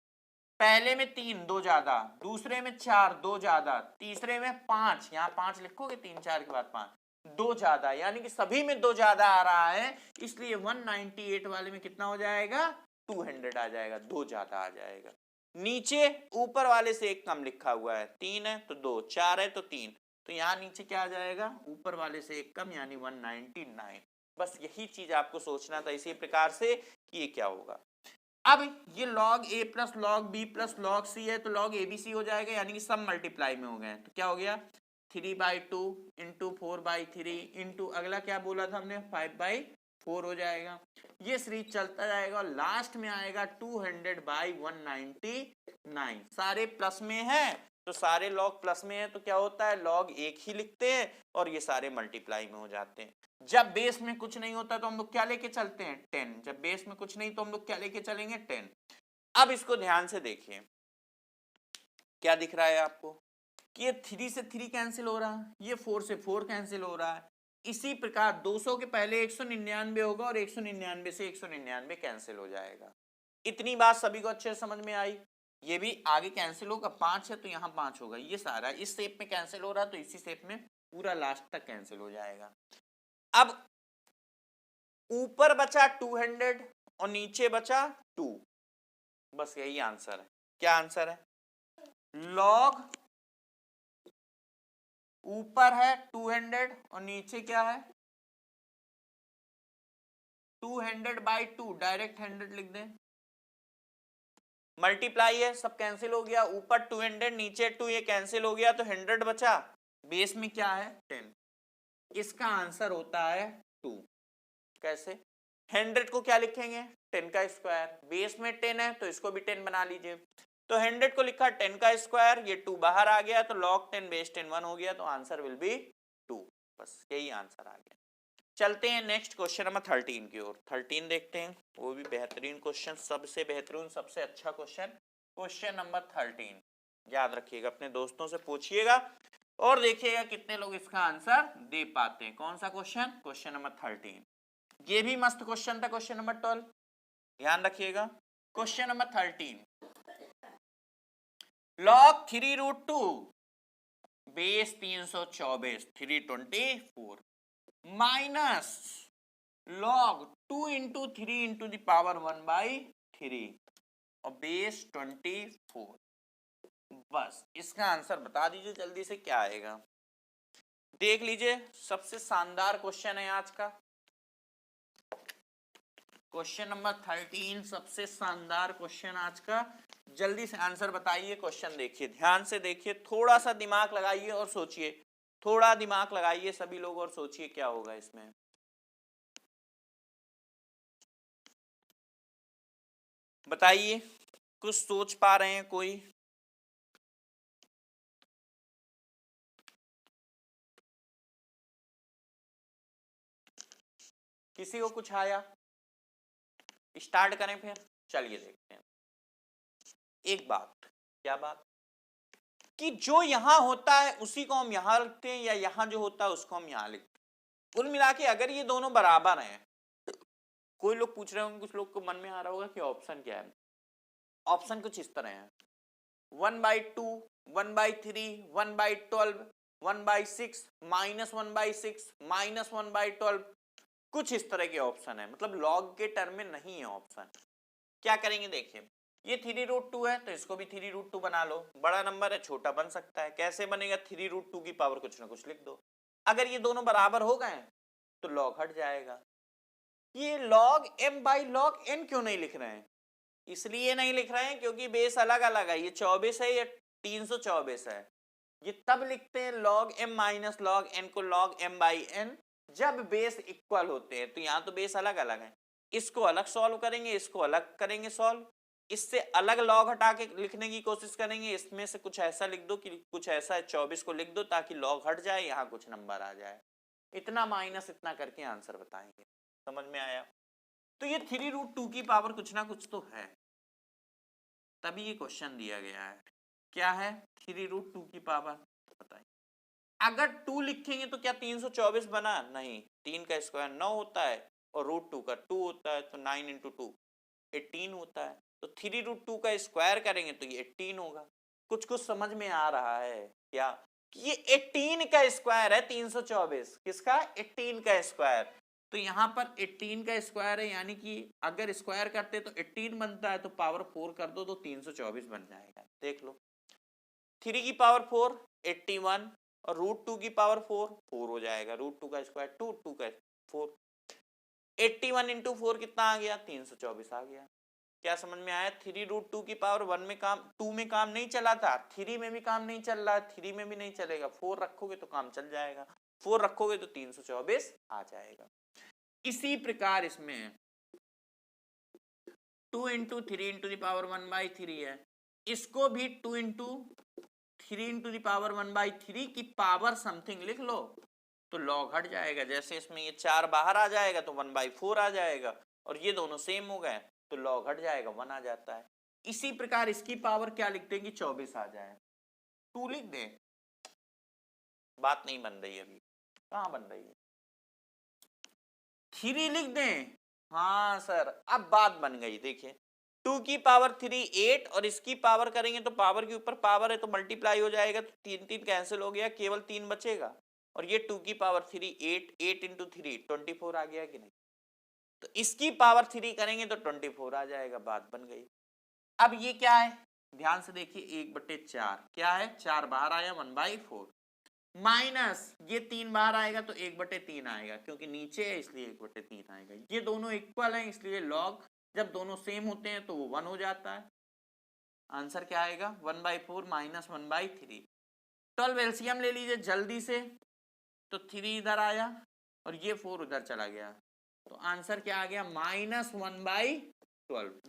पहले में 3 2 ज्यादा, दूसरे में 4 2 ज्यादा, तीसरे में 5, यहाँ 5 लिखोगे 3 4 के बाद 5 2 ज्यादा, यानी कि सभी में 2 ज्यादा आ रहा है, इसलिए 198 वाले में कितना हो जाएगा? 200 आ जाएगा, 2 ज्यादा आ जाएगा। नीचे ऊपर वाले से एक कम लिखा हुआ है, 3 है तो 2, 4 है तो 3, तो यहाँ नीचे क्या आ जाएगा? ऊपर वाले से एक कम, यानी 199। बस यही चीज आपको सोचना था इसी प्रकार से कि ये क्या होगा। अब ये log a plus log b plus log c है, तो log abc हो जाएगा, यानी कि सब मल्टीप्लाई में हो गए। तो क्या हो गया? 3/2 इंटू 4/3 इंटू अगला क्या बोला था हमने? 5/4 हो जाएगा। ये सीरीज चलता जाएगा और लास्ट में आएगा 200/199। सारे प्लस में है तो सारे लॉग प्लस में है, तो क्या होता है? लॉग एक ही लिखते हैं और ये सारे मल्टीप्लाई में हो जाते हैं। जब बेस में कुछ नहीं होता तो हम लोग क्या लेके चलते हैं? 10। जब बेस में कुछ नहीं तो हम लोग क्या लेके चलेंगे? 10। अब इसको ध्यान से देखिए, क्या दिख रहा है आपको कि ये 3 से 3 कैंसिल हो रहा है, ये 4 से 4 कैंसिल हो रहा है। इसी प्रकार 200 के पहले 199 होगा और 199 से 199 कैंसिल हो जाएगा। इतनी बात सभी को अच्छे समझ में आई? ये भी आगे कैंसिल होगा, 5 है तो यहाँ 5 होगा, ये सारा इस शेप में कैंसिल हो रहा है तो इसी शेप में पूरा लास्ट तक कैंसिल हो जाएगा। अब ऊपर बचा 200 और नीचे बचा 2, बस यही आंसर है। क्या आंसर है? लॉग ऊपर है 200 और नीचे क्या है? 200/2, डायरेक्ट 100 लिख दें। मल्टीप्लाई है, सब कैंसिल हो गया, ऊपर 200 नीचे 2, ये कैंसिल हो गया तो 100 बचा, बेस में क्या है? 10। इसका आंसर होता है 2। कैसे? 100 को क्या लिखेंगे? 10 का स्क्वायर, बेस में 10 है तो इसको भी 10 बना लीजिए। तो 100 को लिखा 10 का स्क्वायर, ये 2 बाहर आ गया तो log 10 बेस 10 1 हो गया, तो आंसर विल बी 2। बस यही आंसर आ गया। चलते हैं नेक्स्ट क्वेश्चन नंबर 13 की ओर। 13 देखते हैं, वो भी बेहतरीन क्वेश्चन, सबसे बेहतरीन सबसे अच्छा क्वेश्चन। क्वेश्चन नंबर 13 याद रखिएगा, अपने दोस्तों से पूछिएगा और देखिएगा कितने लोग इसका आंसर दे पाते हैं। कौन सा क्वेश्चन? Question number 13। ये भी मस्त क्वेश्चन था, क्वेश्चन नंबर 12, ध्यान रखिएगा। Question number 13, log 3√2 base 324 324 minus log 2 into 3 into the power 1/3 और बेस 24। बस इसका आंसर बता दीजिए जल्दी से, क्या आएगा? देख लीजिए, सबसे शानदार क्वेश्चन है आज का। क्वेश्चन नंबर 13 सबसे शानदार क्वेश्चन आज का। जल्दी से आंसर बताइए। क्वेश्चन देखिए, ध्यान से देखिए, थोड़ा सा दिमाग लगाइए और सोचिए, थोड़ा दिमाग लगाइए सभी लोग और सोचिए क्या होगा इसमें। बताइए, कुछ सोच पा रहे हैं कोई? किसी को कुछ आया? स्टार्ट करें फिर, चलिए देखते हैं। एक बात, क्या बात? कि जो यहां होता है उसी को हम यहां लिखते हैं, या यहां जो होता है उसको हम यहां लिखते हैं। कुल मिला के अगर ये दोनों बराबर हैं, कोई लोग पूछ रहे होंगे, कुछ लोग को मन में आ रहा होगा कि ऑप्शन क्या है। ऑप्शन कुछ इस तरह है, 1/2, 1/3, 1/12, 1/6, -1/6, -1/12, कुछ इस तरह के ऑप्शन है। मतलब लॉग के टर्म में नहीं है ऑप्शन। क्या करेंगे देखिए, ये 3√2 है तो इसको भी 3√2 बना लो। बड़ा नंबर है, छोटा बन सकता है। कैसे बनेगा? 3√2 की पावर कुछ ना कुछ लिख दो। अगर ये दोनों बराबर हो गए तो लॉग हट जाएगा। ये log m by log n क्यों नहीं लिख रहे हैं? इसलिए नहीं लिख रहे हैं क्योंकि बेस अलग अलग है। ये 24 है, ये 324 है। ये तब लिखते हैं log m minus log n को log m बाई n जब बेस इक्वल होते हैं। तो यहाँ तो बेस अलग अलग है, इसको अलग सॉल्व करेंगे, इसको अलग करेंगे सॉल्व, इससे अलग लॉग हटा के लिखने की कोशिश करेंगे। इसमें से कुछ ऐसा लिख दो कि कुछ ऐसा है, 24 को लिख दो ताकि लॉग हट जाए, यहाँ कुछ नंबर आ जाए। इतना माइनस इतना करके आंसर बताएंगे। समझ में आया? तो ये 3√2 की पावर कुछ ना कुछ तो है, तभी ये क्वेश्चन दिया गया है। क्या है? 3√2 की पावर बताइए। अगर 2 लिखेंगे तो क्या 324 बना? नहीं, 3 का स्क्वायर 9 होता है और √2 का 2 होता है, तो 9 इंटू 2 18 होता है। तो 3√2 का स्क्वायर करेंगे तो ये 18 होगा। कुछ कुछ समझ में आ रहा है क्या? कि ये 18 का स्क्वायर है 324। किसका? 18 का स्क्वायर। तो यहां पर 18 का स्क्वायर है, यानी कि अगर स्क्वायर करते तो 18 बनता है, तो पावर 4 कर दो तो 324 बन जाएगा। देख लो, 3 की पावर 4 81 और √2 की पावर 4 हो जाएगा। √2 का स्क्वायर 2, 2 का 4, 81 इंटू 4 कितना आ गया? 324 आ गया। क्या समझ में आया? 3√2 की पावर 1 में काम, 2 में काम नहीं चला था, 3 में भी काम नहीं चल रहा है, 3 में भी नहीं चलेगा। 4 रखोगे तो काम चल जाएगा, 4 रखोगे तो 324 आ जाएगा। इसी प्रकार इसमें 2 इंटू 3 इंटू दावर 1/3 है, इसको भी 2 इंटू 3 इंटू दावर 1/3 की पावर समथिंग लिख लो तो लॉग हट जाएगा। जैसे इसमें ये 4 बाहर आ जाएगा तो 1/4 आ जाएगा, और ये दोनों सेम हो गए तो लॉग हट जाएगा, 1 आ जाता है। इसी प्रकार इसकी पावर क्या लिखते हैं कि 24 आ जाए, 2 लिख दें। बात नहीं बन रही, अभी कहां बन रही है? 3 लिख दें। हाँ सर, अब बात बन गई। देखिए, 2 की पावर 3 8, और इसकी पावर करेंगे तो पावर के ऊपर पावर है तो मल्टीप्लाई हो जाएगा, तो 3 3 कैंसिल हो गया, केवल 3 बचेगा। और ये 2 की पावर 3 8, 8 इंटू 3 24 आ गया कि नहीं? तो इसकी पावर 3 करेंगे तो 24 आ जाएगा। बात बन गई। अब ये क्या है? ध्यान से देखिए, 1/4 क्या है? 4 बाहर आया, 1/4 माइनस ये 3 बाहर आएगा तो 1/3 आएगा, क्योंकि नीचे है इसलिए 1/3 आएगा। ये दोनों इक्वल हैं इसलिए लॉग जब दोनों सेम होते हैं तो वो 1 हो जाता है। आंसर क्या आएगा? 1/4 माइनस 1/3। 12 एलसीएम ले लीजिए जल्दी से, तो 3 इधर आया और ये 4 उधर चला गया, तो आंसर क्या आ गया? -1/12।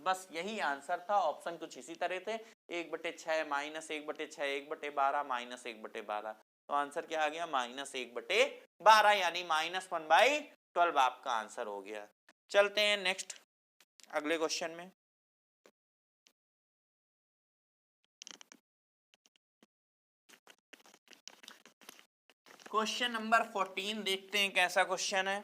बस यही आंसर था। ऑप्शन कुछ इसी तरह थे, 1/6 माइनस 1/6, 1/12 माइनस 1/12। तो आंसर क्या आ गया? -1/12, यानी -1/12 आपका आंसर हो गया। चलते हैं नेक्स्ट अगले क्वेश्चन में। क्वेश्चन नंबर 14 देखते हैं कैसा क्वेश्चन है।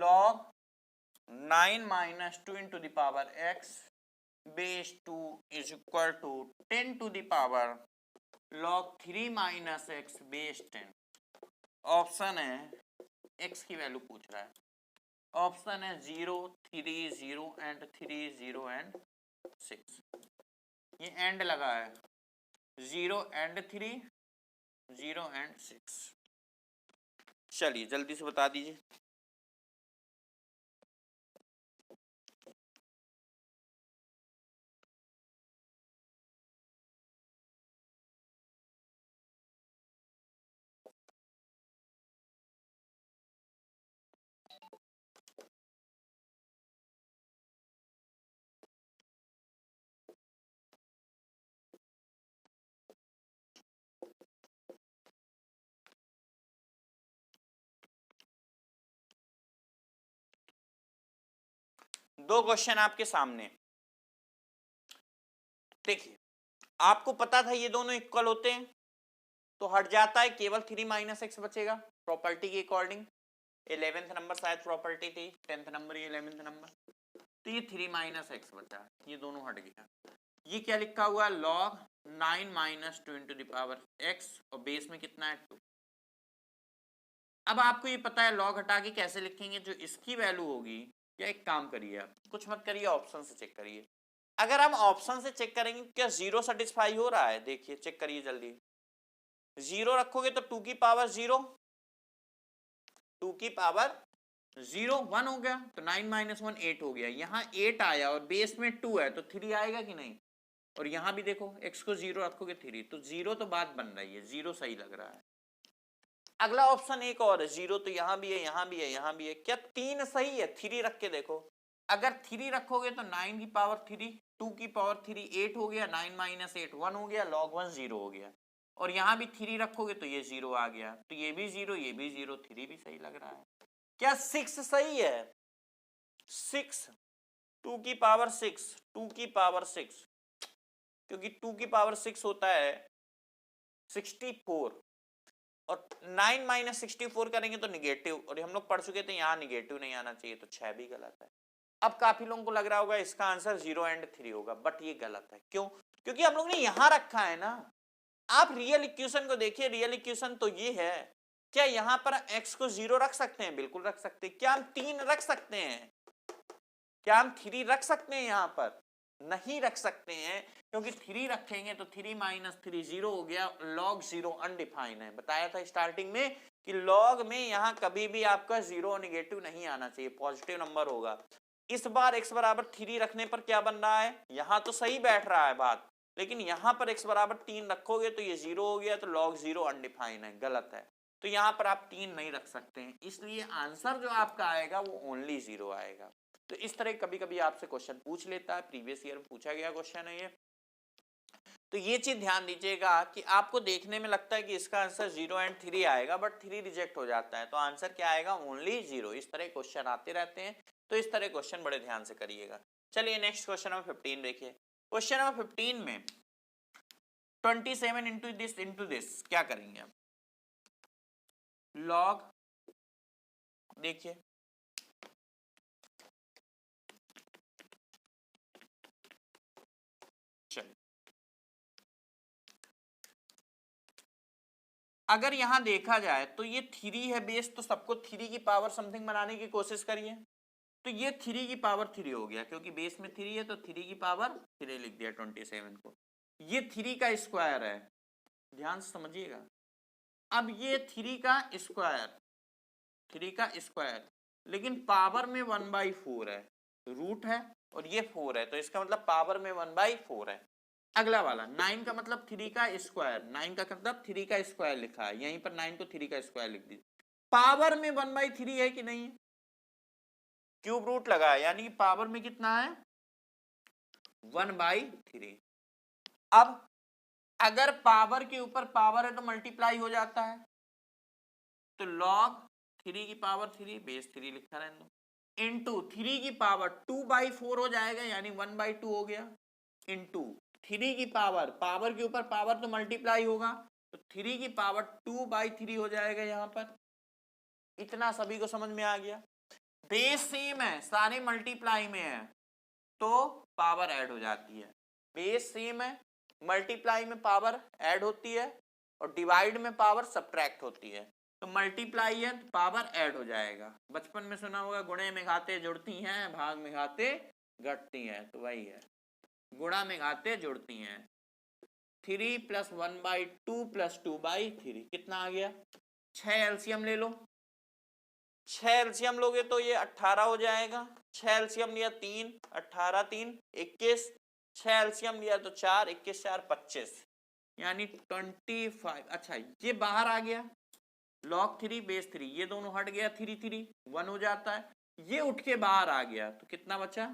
log 9 minus 2 into the power x base 2 is equal to 10 to the power log 3 minus x base 10। Option है, x की वैल्यू पूछ रहा है। ऑप्शन है 0, 3, 0 एंड 3, 0 एंड 6। ये एंड लगा है, 0 एंड 3 0 एंड 6। चलिए जल्दी से बता दीजिए। दो क्वेश्चन आपके सामने, देखिए आपको पता था ये दोनों इक्वल होते हैं तो हट जाता है, केवल 3 माइनस एक्स बचेगा प्रॉपर्टी के अकॉर्डिंग। 11th नंबर शायद प्रॉपर्टी थी, 10th नंबर ये 11th नंबर, तो ये 3 माइनस एक्स बचा, ये दोनों हट गया। ये क्या लिखा हुआ है, log 9 minus 2 into the power x, और बेस में कितना है 2। अब आपको ये पता है लॉग हटा के कैसे लिखेंगे, जो इसकी वैल्यू होगी, या एक काम करिए आप कुछ मत करिए, ऑप्शन से चेक करिए। अगर हम ऑप्शन से चेक करेंगे क्या जीरो सेटिस्फाई हो रहा है, देखिए चेक करिए जल्दी। जीरो रखोगे तो 2 की पावर 0, 2 की पावर 0 1 हो गया, तो 9 माइनस 1 8 हो गया। यहाँ 8 आया और बेस में 2 है तो 3 आएगा कि नहीं। और यहाँ भी देखो x को 0 रखोगे 3, तो 0 तो बात बन रही है, 0 सही लग रहा है। अगला ऑप्शन एक और है, 0 तो यहाँ भी है, यहाँ भी है, यहाँ भी है, क्या 3 सही है। 3 रख के देखो, अगर 3 रखोगे तो 9 की पावर 3, 2 की पावर 3 8 हो गया, 9 माइनस 8 1 हो गया, log 1 0 हो गया। और यहाँ भी 3 रखोगे तो ये 0 आ गया, तो ये भी 0, ये भी 0, 3 भी सही लग रहा है। क्या 6 सही है, 6, 2 की पावर 6, 2 की पावर 6, क्योंकि 2 की पावर 6 होता है 64, और 9 माइनस 64 करेंगे तो निगेटिव, और हम लोग पढ़ चुके थे यहाँ निगेटिव नहीं आना चाहिए, तो 6 भी गलत है। अब काफी लोगों को लग रहा होगा इसका आंसर 0 एंड 3 होगा, बट ये गलत है। क्यों, क्योंकि हम लोग ने यहां रखा है ना। आप रियल इक्वेशन को देखिए, रियल इक्वेशन तो ये है। क्या यहां पर x को 0 रख सकते हैं, बिल्कुल रख सकते हैं। क्या हम 3 रख सकते हैं, क्या हम 3 रख सकते हैं, यहां पर नहीं रख सकते हैं, क्योंकि 3 रखेंगे तो 3 माइनस 3 0 हो गया, log 0 अनडिफाइंड है। बताया था स्टार्टिंग में कि log में यहां कभी भी आपका 0 नेगेटिव नहीं आना चाहिए, पॉजिटिव नंबर होगा। इस बार x बराबर 3 रखने पर क्या बन रहा है, यहां तो सही बैठ रहा है बात, लेकिन यहां पर x बराबर 3 रखोगे तो ये 0 हो गया, तो log 0 अनडिफाइंड है, गलत है। तो यहां पर आप 3 नहीं रख सकते हैं, इसलिए आंसर जो आपका आएगा वो ओनली 0 आएगा। तो इस तरह कभी कभी आपसे क्वेश्चन पूछ लेता है, प्रीवियस ईयर में पूछा गया क्वेश्चन है ये। तो ये चीज ध्यान दीजिएगा कि आपको देखने में लगता है कि इसका आंसर 0 एंड 3 आएगा, बट 3 रिजेक्ट हो जाता है, तो आंसर क्या आएगा, ओनली 0। इस तरह क्वेश्चन आते रहते हैं, तो इस तरह क्वेश्चन बड़े ध्यान से करिएगा। चलिए नेक्स्ट क्वेश्चन नंबर 15 देखिए। क्वेश्चन नंबर 15 में 27 इंटू दिस क्या करेंगे हम, लॉग, देखिए चलिए, अगर यहां देखा जाए तो ये 3 है बेस, तो सबको 3 की पावर समथिंग बनाने की कोशिश करिए। तो ये 3 की पावर 3 हो गया, क्योंकि बेस में 3 है तो 3 की पावर 3 लिख दिया 27 को। ये 3 का स्क्वायर है, ध्यान से समझिएगा। अब ये 3 का स्क्वायर, 3 का स्क्वायर, लेकिन पावर में 1/4 है, रूट है और ये 4 है, तो इसका मतलब पावर में 1/4 है। अगला वाला 9 का मतलब 3 का स्क्वायर, 9 का मतलब 3 का स्क्वायर लिखा है, यहीं पर 9 को 3 का स्क्वायर लिख दीजिए। पावर में 1/3 है कि नहीं, क्यूब रूट लगा है, यानी पावर में कितना है 1/3। अब अगर पावर के ऊपर पावर है तो मल्टीप्लाई हो जाता है, तो log 3 की पावर 3 बेस 3 लिखा रहने दो, इंटू 3 की पावर 2/4 हो जाएगा, यानी 1/2 हो गया, इंटू 3 की पावर, पावर के ऊपर पावर तो मल्टीप्लाई होगा, तो 3 की पावर 2/3 हो जाएगा यहाँ पर। इतना सभी को समझ में आ गया। बेस सेम है, सारे मल्टीप्लाई में है, तो पावर ऐड हो जाती है। बेस सेम है, मल्टीप्लाई में पावर ऐड होती है, और डिवाइड में पावर सब्ट्रैक्ट होती है। तो मल्टीप्लाई है तो पावर ऐड हो जाएगा। बचपन में सुना होगा गुणे में घाते जुड़ती हैं, भाग में घाते घटती हैं, तो वही है, गुणा में घाते जुड़ती हैं। 3 प्लस 1/2 प्लस 2/3 कितना आ गया? 6 एलसीएम ले लो, 6 एलसीएम लोगे तो ये 18 हो जाएगा। 6 एलसीएम लिया 3, 18 3 21, 6 एलसीएम लिया तो 4, 21 4 25 यानी 25। अच्छा ये बाहर आ गया, log 3 बेस 3 ये दोनों हट गया, 3 3 1 हो जाता है, ये उठ के बाहर आ गया तो कितना बचा?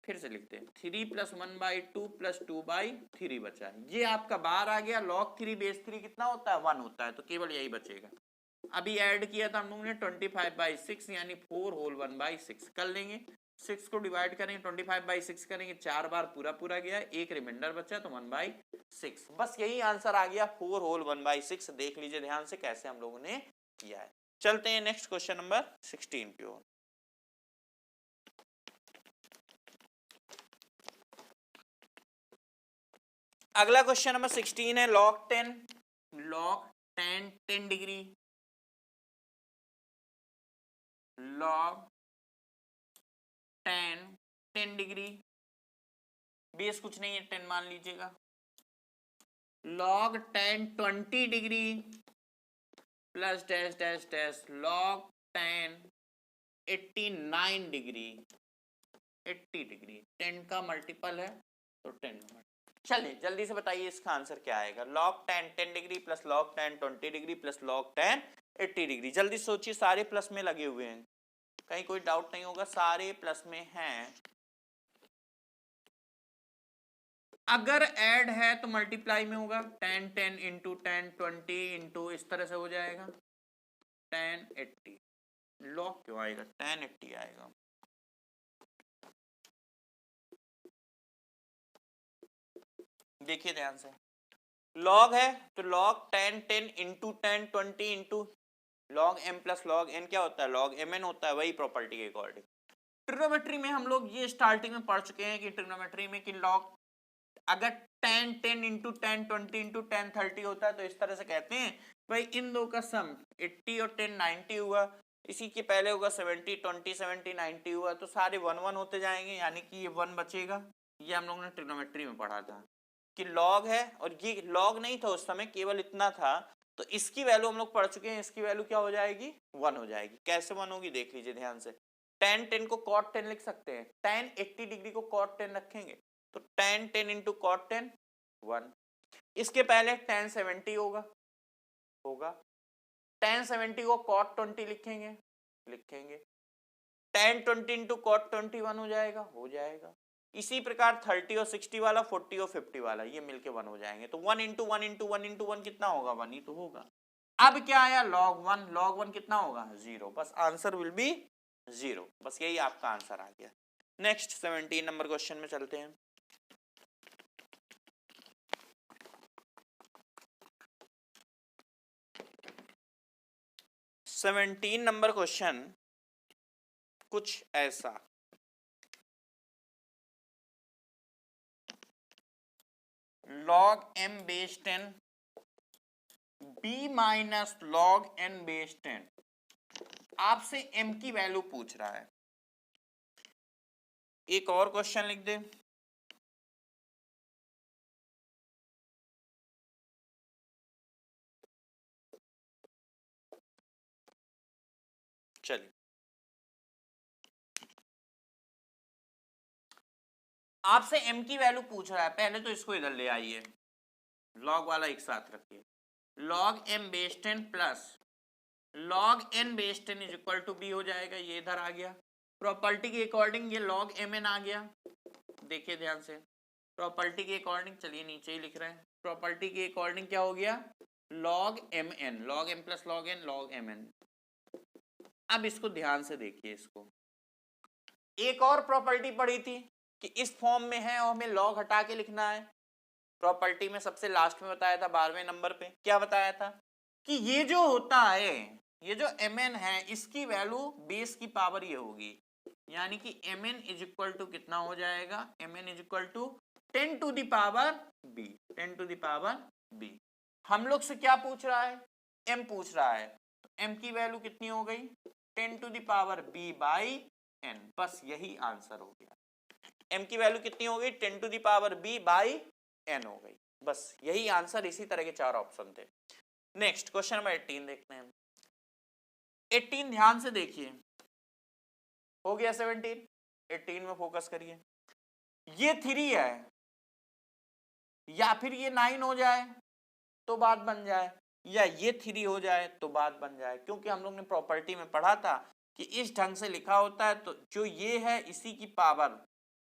फिर से लिखते हैं 3 प्लस 1/2 प्लस 2/3 बचा है, ये आपका बाहर आ गया। log 3 बेस 3 कितना होता है? 1 होता है, तो केवल यही बचेगा। अभी ऐड किया था हम लोगों ने 25/6 यानी 4 होल 1/6 कर लेंगे। 6 को डिवाइड करेंगे 25/6 करेंगे, 4 बार पूरा पूरा गया, एक रिमाइंडर बचा तो 1/6। बस यही आंसर आ गया 4 होल 1/6। देख लीजिए ध्यान से कैसे हम लोगों ने किया है। चलते हैं नेक्स्ट क्वेश्चन नंबर 16 की ओर। अगला क्वेश्चन नंबर 16 है log 10 10 degree log 10 degree, base कुछ नहीं है 10 मान लीजिएगा। log 10 20 degree plus dash dash dash log 10 89 degree 80 degree. 10 का मल्टीपल है तो 10। चलिए जल्दी से बताइए इसका आंसर क्या आएगा? log 10 10 degree plus log 10 20 degree plus log 10 80 degree. जल्दी सोचिए, सारे प्लस में लगे हुए हैं, कहीं कोई डाउट नहीं होगा, सारे प्लस में हैं। अगर ऐड है तो मल्टीप्लाई में होगा, 10 10 इंटू 10 20 इंटू इस तरह से हो जाएगा 10 80। log क्यों आएगा? 10 80 आएगा। देखिए ध्यान से, log है तो log 10 10 into 10 20 into log m plus log n क्या होता है? log mn होता है, वही प्रॉपर्टी के अकॉर्डिंग। ट्रिग्नोमेट्री में हम लोग ये स्टार्टिंग में पढ़ चुके हैं कि ट्रिग्नोमेट्री में कि log अगर 10 10 इंटू 10 20 इंटू 10 30 होता है तो इस तरह से कहते हैं भाई इन दो का सम 80 और 10 90 हुआ, इसी के पहले होगा 70 20 70 90 हुआ, तो सारे 1 1 होते जाएंगे यानी कि ये 1 बचेगा। ये हम लोगों ने ट्रिग्नोमेट्री में पढ़ा था कि log है, और ये log नहीं था उस समय, केवल इतना था, तो इसकी वैल्यू हम लोग पढ़ चुके हैं, इसकी वैल्यू क्या हो जाएगी? 1 हो जाएगी। कैसे 1 होगी देख लीजिए ध्यान से। 10 10 को cot 10 लिख सकते हैं, 10 80 डिग्री को cot 10 रखेंगे तो 10 10 इंटू cot 10 1। इसके पहले 10 70 होगा 10 70 को cot 20 लिखेंगे 10 20 इंटू cot 21 हो जाएगा। इसी प्रकार 30 और 60 वाला, 40 और 50 वाला, ये मिलके 1 हो जाएंगे, तो 1 इंटू 1 इंटू 1 इंटू 1 कितना होगा? 1 ही तो होगा। अब क्या आया? log 1 कितना होगा? 0। बस आंसर विल बी 0। बस यही आपका आंसर आ गया। नेक्स्ट 17 नंबर क्वेश्चन में चलते हैं। सेवेंटीन नंबर क्वेश्चन कुछ ऐसा, log m base 10 b minus log n base 10, आपसे m की वैल्यू पूछ रहा है। एक और क्वेश्चन लिख दे, चलिए आपसे m की वैल्यू पूछ रहा है। पहले तो इसको इधर ले आइए, log वाला एक साथ रखिए, log m base 10 plus log n base 10 is equal to b हो जाएगा, ये इधर आ गया। प्रॉपर्टी के अकॉर्डिंग ये log mn आ गया। देखिए ध्यान से, प्रॉपर्टी के अकॉर्डिंग, चलिए नीचे ही लिख रहे हैं, प्रॉपर्टी के अकॉर्डिंग क्या हो गया? log mn, log m plus log n log mn। अब इसको ध्यान से देखिए, इसको एक और प्रॉपर्टी पढ़ी थी कि इस फॉर्म में है और हमें log हटा के लिखना है। प्रॉपर्टी में सबसे लास्ट में बताया था 12वें नंबर पे, क्या बताया था कि ये जो होता है, ये जो mn है, इसकी वैल्यू बेस की पावर ये होगी, यानी कि mn इज इक्वल टू कितना हो जाएगा? mn is equal to 10 to the power b, 10 to the power b। हम लोग से क्या पूछ रहा है? m पूछ रहा है, तो m की वैल्यू कितनी हो गई? 10 to the power b by n। बस यही आंसर हो गया। m की वैल्यू कितनी हो गई? 10 to the power b by n हो गई। बस यही आंसर, इसी तरह के 4 ऑप्शन थे। नेक्स्ट क्वेश्चन नंबर 18 देखते हैं। 18 ध्यान से देखिए, हो गया 17, 18 में फोकस करिए। ये 3 है या फिर ये 9 हो जाए तो बात बन जाए, या ये 3 हो जाए तो बात बन जाए, क्योंकि हम लोग ने प्रॉपर्टी में पढ़ा था कि इस ढंग से लिखा होता है। तो जो ये है इसी की पावर,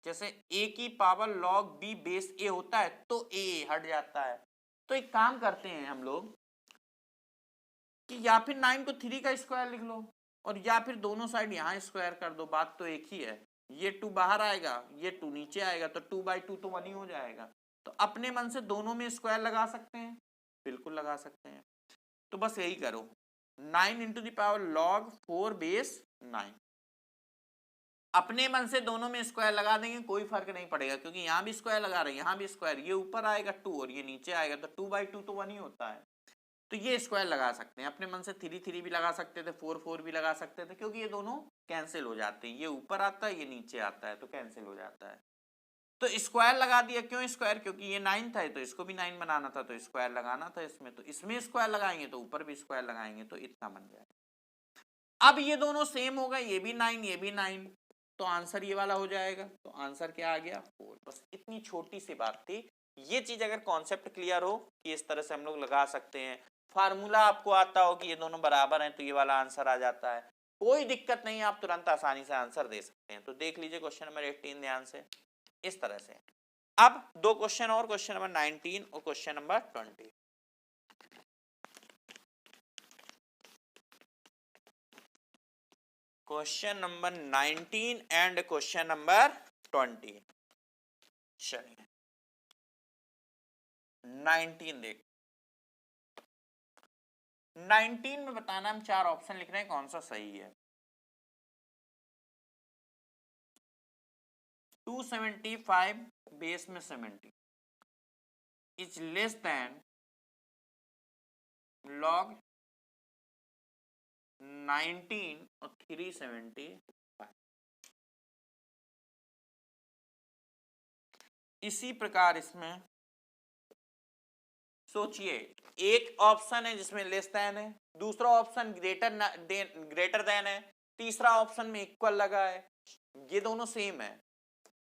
जैसे a की power log b base a होता है तो a हट जाता है। तो एक काम करते हैं हम लोग कि या फिर 9 को 3 का स्क्वायर लिख लो और या फिर दोनों साइड यहाँ स्क्वायर कर दो, बात तो एक ही है। ये 2 बाहर आएगा, ये 2 नीचे आएगा, तो 2/2 तो 1 ही हो जाएगा। तो अपने मन से दोनों में स्क्वायर लगा सकते हैं, बिल्कुल लगा सकते हैं। तो बस यही करो, 9 into the power log 4 base 9। अपने मन से दोनों में स्क्वायर लगा देंगे, कोई फर्क नहीं पड़ेगा, क्योंकि यहाँ भी स्क्वायर लगा रहे हैं, यहाँ भी स्क्वायर, ये ऊपर आएगा 2 और ये नीचे आएगा, तो 2/2 तो 1 ही होता है। तो ये स्क्वायर लगा सकते हैं अपने मन से। 3 भी लगा सकते थे, 4 भी लगा सकते थे, क्योंकि ये दोनों कैंसिल हो जाते हैं। ये ऊपर आता है, ये नीचे आता है, तो कैंसिल हो जाता है। तो स्क्वायर लगा दिया। क्यों स्क्वायर? क्योंकि ये 9 था तो इसको भी 9 बनाना था, तो स्क्वायर लगाना था इसमें। तो इसमें स्क्वायर लगाएंगे तो ऊपर भी स्क्वायर लगाएंगे, तो इतना बन जाएगा। अब ये दोनों सेम हो गए, ये भी 9 ये भी 9, तो आंसर ये वाला हो जाएगा। तो आंसर क्या आ गया? 4। बस इतनी छोटी सी बात थी। ये चीज अगर कॉन्सेप्ट क्लियर हो कि इस तरह से हम लोग लगा सकते हैं, फार्मूला आपको आता हो कि ये दोनों बराबर हैं, तो ये वाला आंसर आ जाता है। कोई दिक्कत नहीं, आप तुरंत आसानी से आंसर दे सकते हैं। तो देख लीजिए क्वेश्चन नंबर 18 ध्यान से, इस तरह से। अब 2 क्वेश्चन और, क्वेश्चन नंबर 19 और question number 20। Question number 19 and question number 20। चलिए 19 देख। 19 में बताना, हम 4 ऑप्शन लिख रहे हैं, कौन सा सही है। 275 बेस में 70 इज लेस देन log 19 और 375। इसी प्रकार इसमें सोचिए, एक ऑप्शन है जिसमें लेस देन है, दूसरा ऑप्शन ग्रेटर देन है, तीसरा ऑप्शन में इक्वल लगा है। ये दोनों सेम है।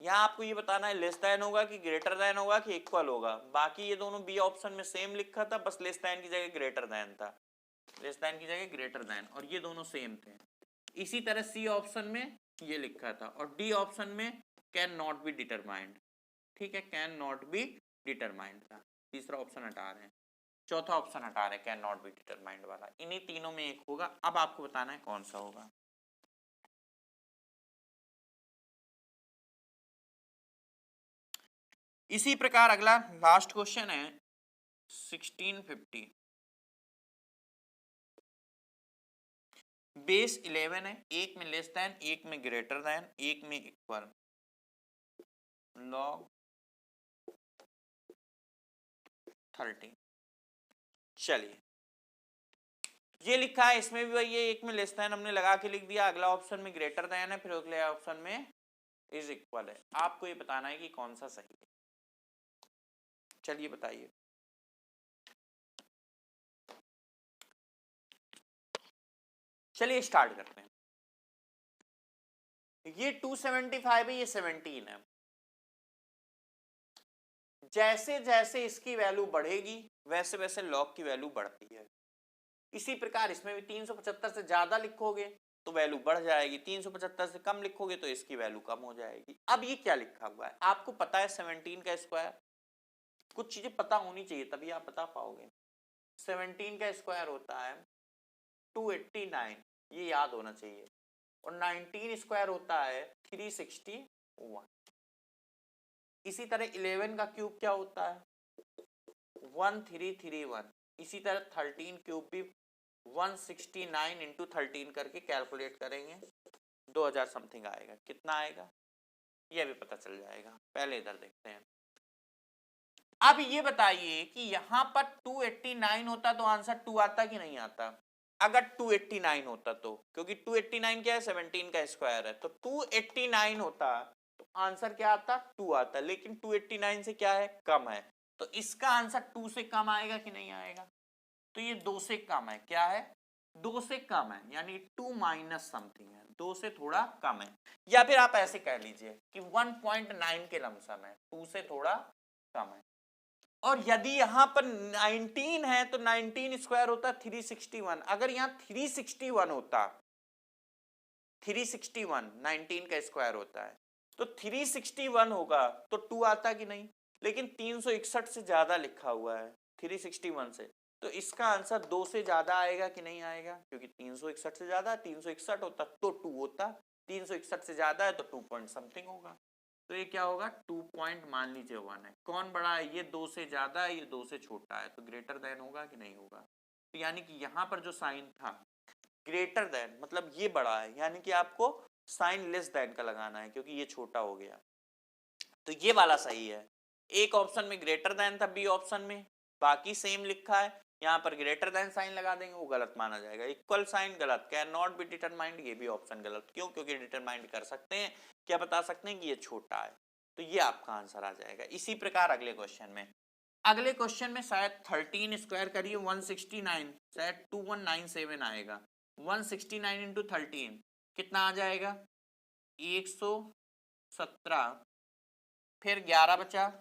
यहाँ आपको ये बताना है लेस देन होगा कि ग्रेटर देन होगा कि इक्वल होगा। बाकी ये दोनों बी ऑप्शन में सेम लिखा था, बस लेस देन की जगह ग्रेटर देन था, लेस देन की जगह ग्रेटर देन, और ये दोनों सेम थे। इसी तरह सी ऑप्शन में ये लिखा था, और डी ऑप्शन में कैन नॉट बी डिटरमाइंड। ठीक है, कैन नॉट बी डिटरमाइंड था। तीसरा ऑप्शन हटा रहे हैं, चौथा ऑप्शन हटा रहे हैं, कैन नॉट बी डिटरमाइंड वाला। इन्हीं तीनों में एक होगा। अब आपको बताना है कौन सा होगा। इसी प्रकार अगला लास्ट क्वेश्चन है 1650। बेस 11 है, एक में लेस देन, एक में ग्रेटर देन, एक में इक्वल, log 13। चलिए ये लिखा है, इसमें भी वही है, एक में लेस देन हमने लगा के लिख दिया, अगला ऑप्शन में ग्रेटर देन है, फिर अगले ऑप्शन में इज इक्वल है। आपको ये बताना है कि कौन सा सही है। चलिए बताइए। चलिए स्टार्ट करते हैं। ये 275 है, ये 17 है। जैसे जैसे इसकी वैल्यू बढ़ेगी वैसे वैसे log की वैल्यू बढ़ती है। इसी प्रकार इसमें भी 375 से ज्यादा लिखोगे तो वैल्यू बढ़ जाएगी, 375 से कम लिखोगे तो इसकी वैल्यू कम हो जाएगी। अब ये क्या लिखा हुआ है आपको पता है, 17 का स्क्वायर। कुछ चीजें पता होनी चाहिए तभी आप बता पाओगे। 17 का स्क्वायर होता है 289, ये याद होना चाहिए। और 19 स्क्वायर होता है 361। इसी तरह 11 का क्यूब क्या होता है 1331। इसी तरह 13 क्यूब भी 169 इंटू 13 करके कैलकुलेट करेंगे, 2000 समथिंग आएगा। कितना आएगा ये भी पता चल जाएगा। पहले इधर देखते हैं। अब ये बताइए कि यहां पर 289 होता तो आंसर 2 आता कि नहीं आता? अगर 289 होता तो, क्योंकि 289 क्या है 17 का स्क्वायर है, तो 289 होता आंसर क्या आता, 2 आता, लेकिन 289 से क्या है, कम है, तो इसका आंसर 2 से कम आएगा कि नहीं आएगा, तो ये 2 से कम है, क्या है, 2 से कम है, यानी 2 माइनस समथिंग है, 2 से थोड़ा कम है, या फिर आप ऐसे कह लीजिए कि 1.9 के लमसम है, 2 से थोड़ा कम है। और यदि यहां पर 19 है तो 19 स्क्वायर होता 361, अगर यहां 361 होता, 361 19 का स्क्वायर होता है, तो 361 होगा तो 2 आता कि नहीं, लेकिन 361 से ज्यादा लिखा हुआ है 361 से, तो इसका आंसर 2 से ज्यादा आएगा कि नहीं आएगा, क्योंकि 361 से ज्यादा, 361 होता तो 2 होता, 361 से ज्यादा है तो 2 पॉइंट समथिंग होगा, तो ये क्या होगा, 2 पॉइंट मान लीजिए 1 है, कौन बड़ा है, ये 2 से ज्यादा है, ये 2 से छोटा है, तो ग्रेटर देन होगा कि नहीं होगा, तो यानी कि यहां पर जो साइन था ग्रेटर देन मतलब ये बड़ा है, यानी कि आपको साइन लेस देन का लगाना है, क्योंकि ये छोटा हो गया, तो ये वाला सही है, एक ऑप्शन में ग्रेटर देन था, बी ऑप्शन में बाकी सेम लिखा है, यहाँ पर ग्रेटर देन साइन लगा देंगे, वो गलत माना जाएगा, इक्वल साइन गलत, कैन नॉट बी डिटरमाइंड, ये भी ऑप्शन गलत, क्यों, क्योंकि डिटरमाइंड कर सकते हैं, क्या बता सकते हैं कि ये छोटा है, तो ये आपका आंसर आ जाएगा। इसी प्रकार अगले क्वेश्चन में, अगले क्वेश्चन में शायद 13 स्क्वायर करिए 169, शायद 2197 आएगा, 169 इंटू 13 कितना आ जाएगा, 117, फिर 11 बचा,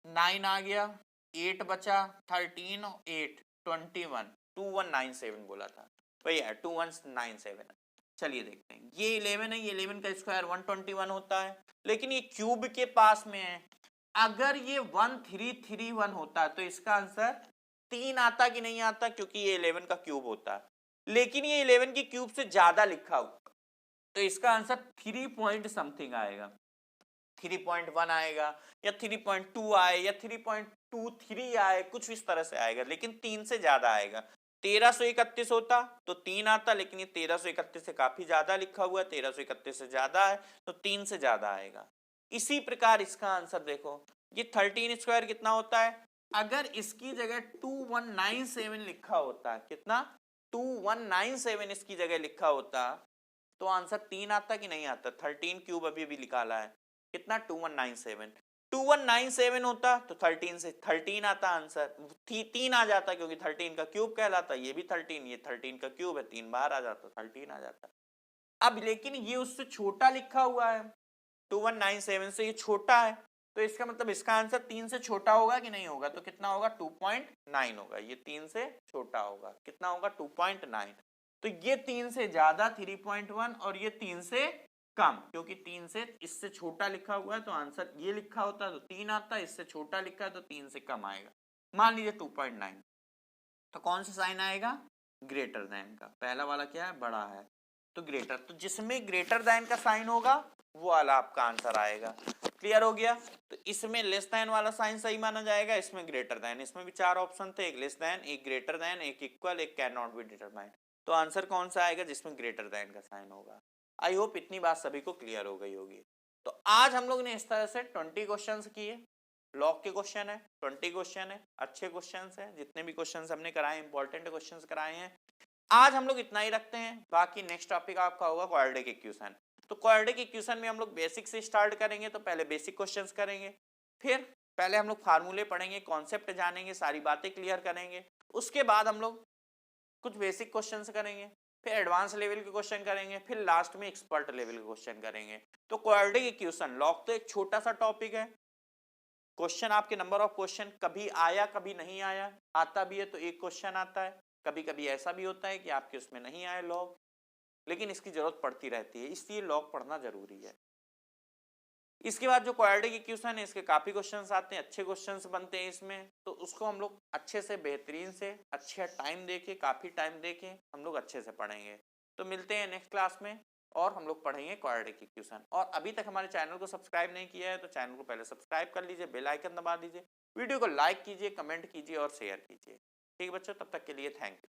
9 आ गया, 8 बचा, 13 8 21, 2197 बोला था भैया, 2197। चलिए देखते हैं, ये 11 है, ये 11 का स्क्वायर 121 होता है, लेकिन ये क्यूब के पास में है, अगर ये 1331 होता तो इसका आंसर 3 आता कि नहीं आता, क्योंकि ये 11 का क्यूब होता है, लेकिन ये 11 की क्यूब से ज्यादा लिखा हुआ, तो इसका आंसर 3 पॉइंट समथिंग आएगा, 3.1 आएगा, या 3.2 आए, या 3.23 आए, कुछ इस तरह से आएगा, लेकिन 3 से ज्यादा आएगा, 1331 होता तो 3 आता, लेकिन ये 1331 से काफी ज्यादा लिखा हुआ है, 1331 से ज्यादा है तो 3 से ज्यादा आएगा। इसी प्रकार इसका आंसर देखो, ये 13 स्क्वायर कितना होता है, अगर इसकी जगह 2197 लिखा होता, कितना 2197 इसकी जगह लिखा होता, तो आंसर 3 आता कि नहीं आता, 13 क्यूब अभी भी निकाला है, कितना 2197, 2197 होता तो 13 से 13 आता आंसर, 3 आ जाता, क्योंकि 13 का क्यूब कहलाता, ये भी 13, ये 13 का क्यूब है, 3 बाहर आ जाता, 13 आ जाता। अब लेकिन ये उससे छोटा लिखा हुआ है, 2197 से ये छोटा है, तो इसका मतलब इसका आंसर 3 से छोटा होगा कि नहीं होगा, तो कितना होगा, 2.9 होगा, ये 3 से छोटा होगा, कितना होगा 2.9, तो ये 3 से ज्यादा 3.1, और ये 3 से कम, क्योंकि 3 से इससे छोटा लिखा हुआ है, तो आंसर ये लिखा होता तो 3 आता, इससे छोटा लिखा है तो 3 से कम आएगा, मान लीजिए 2.9, तो कौन सा साइन आएगा, ग्रेटर देन का, पहला वाला क्या है, बड़ा है, तो ग्रेटर, तो जिसमें ग्रेटर देन का साइन होगा वो वाला आपका आंसर आएगा। क्लियर हो गया, तो इसमें लेस देन वाला साइन सही माना जाएगा, इसमें ग्रेटर देन, इसमें भी 4 ऑप्शन थे, एक लेस देन, एक ग्रेटर देन, एक इक्वल, एक कैन नॉट बी डिटरमाइंड, तो आंसर कौन सा आएगा, जिसमें ग्रेटर देन का साइन होगा। आई होप इतनी बात सभी को क्लियर हो गई होगी। तो आज हम लोग ने इस तरह से 20 क्वेश्चंस किए, लॉग के क्वेश्चन है, 20 क्वेश्चन है, अच्छे क्वेश्चंस हैं, जितने भी क्वेश्चंस हमने कराए इंपॉर्टेंट क्वेश्चंस कराए हैं। आज हम लोग इतना ही रखते हैं, बाकी नेक्स्ट टॉपिक आपका होगा क्वाड्रेटिक इक्वेशन। तो क्वाड्रेटिक इक्वेशन में हम लोग बेसिक से स्टार्ट करेंगे, तो पहले बेसिक क्वेश्चंस करेंगे, फिर पहले हम लोग फार्मूले पढ़ेंगे, कॉन्सेप्ट जानेंगे, सारी बातें क्लियर करेंगे, उसके बाद हम लोग कुछ बेसिक क्वेश्चंस करेंगे, फिर एडवांस लेवल के क्वेश्चन करेंगे, फिर लास्ट में एक्सपर्ट लेवल के क्वेश्चन करेंगे। तो क्वाड्रेटिक इक्वेशन लॉग तो एक छोटा सा टॉपिक है, क्वेश्चन आपके नंबर ऑफ क्वेश्चन कभी आया कभी नहीं आया, आता भी है तो एक क्वेश्चन आता है, कभी कभी ऐसा भी होता है कि आपके उसमें नहीं आए लॉग, लेकिन इसकी जरूरत पड़ती रहती है, इसलिए लॉग पढ़ना जरूरी है। इसके बाद जो क्वाड्रेटिक इक्वेशन है, इसके काफी क्वेश्चंस आते हैं, अच्छे क्वेश्चंस बनते हैं इसमें, तो उसको हम लोग अच्छे से बेहतरीन से अच्छा टाइम देके, काफी टाइम देके हम लोग अच्छे से पढ़ेंगे। तो मिलते हैं नेक्स्ट क्लास में, और हम लोग पढ़ेंगे क्वाड्रेटिक इक्वेशन। और अभी तक हमारे चैनल को सब्सक्राइब नहीं किया है तो चैनल को पहले सब्सक्राइब कर लीजिए, बेल आइकन दबा दीजिए, वीडियो को लाइक कीजिए, कमेंट कीजिए और शेयर कीजिए। ठीक है बच्चों, तब तक के लिए थैंक यू।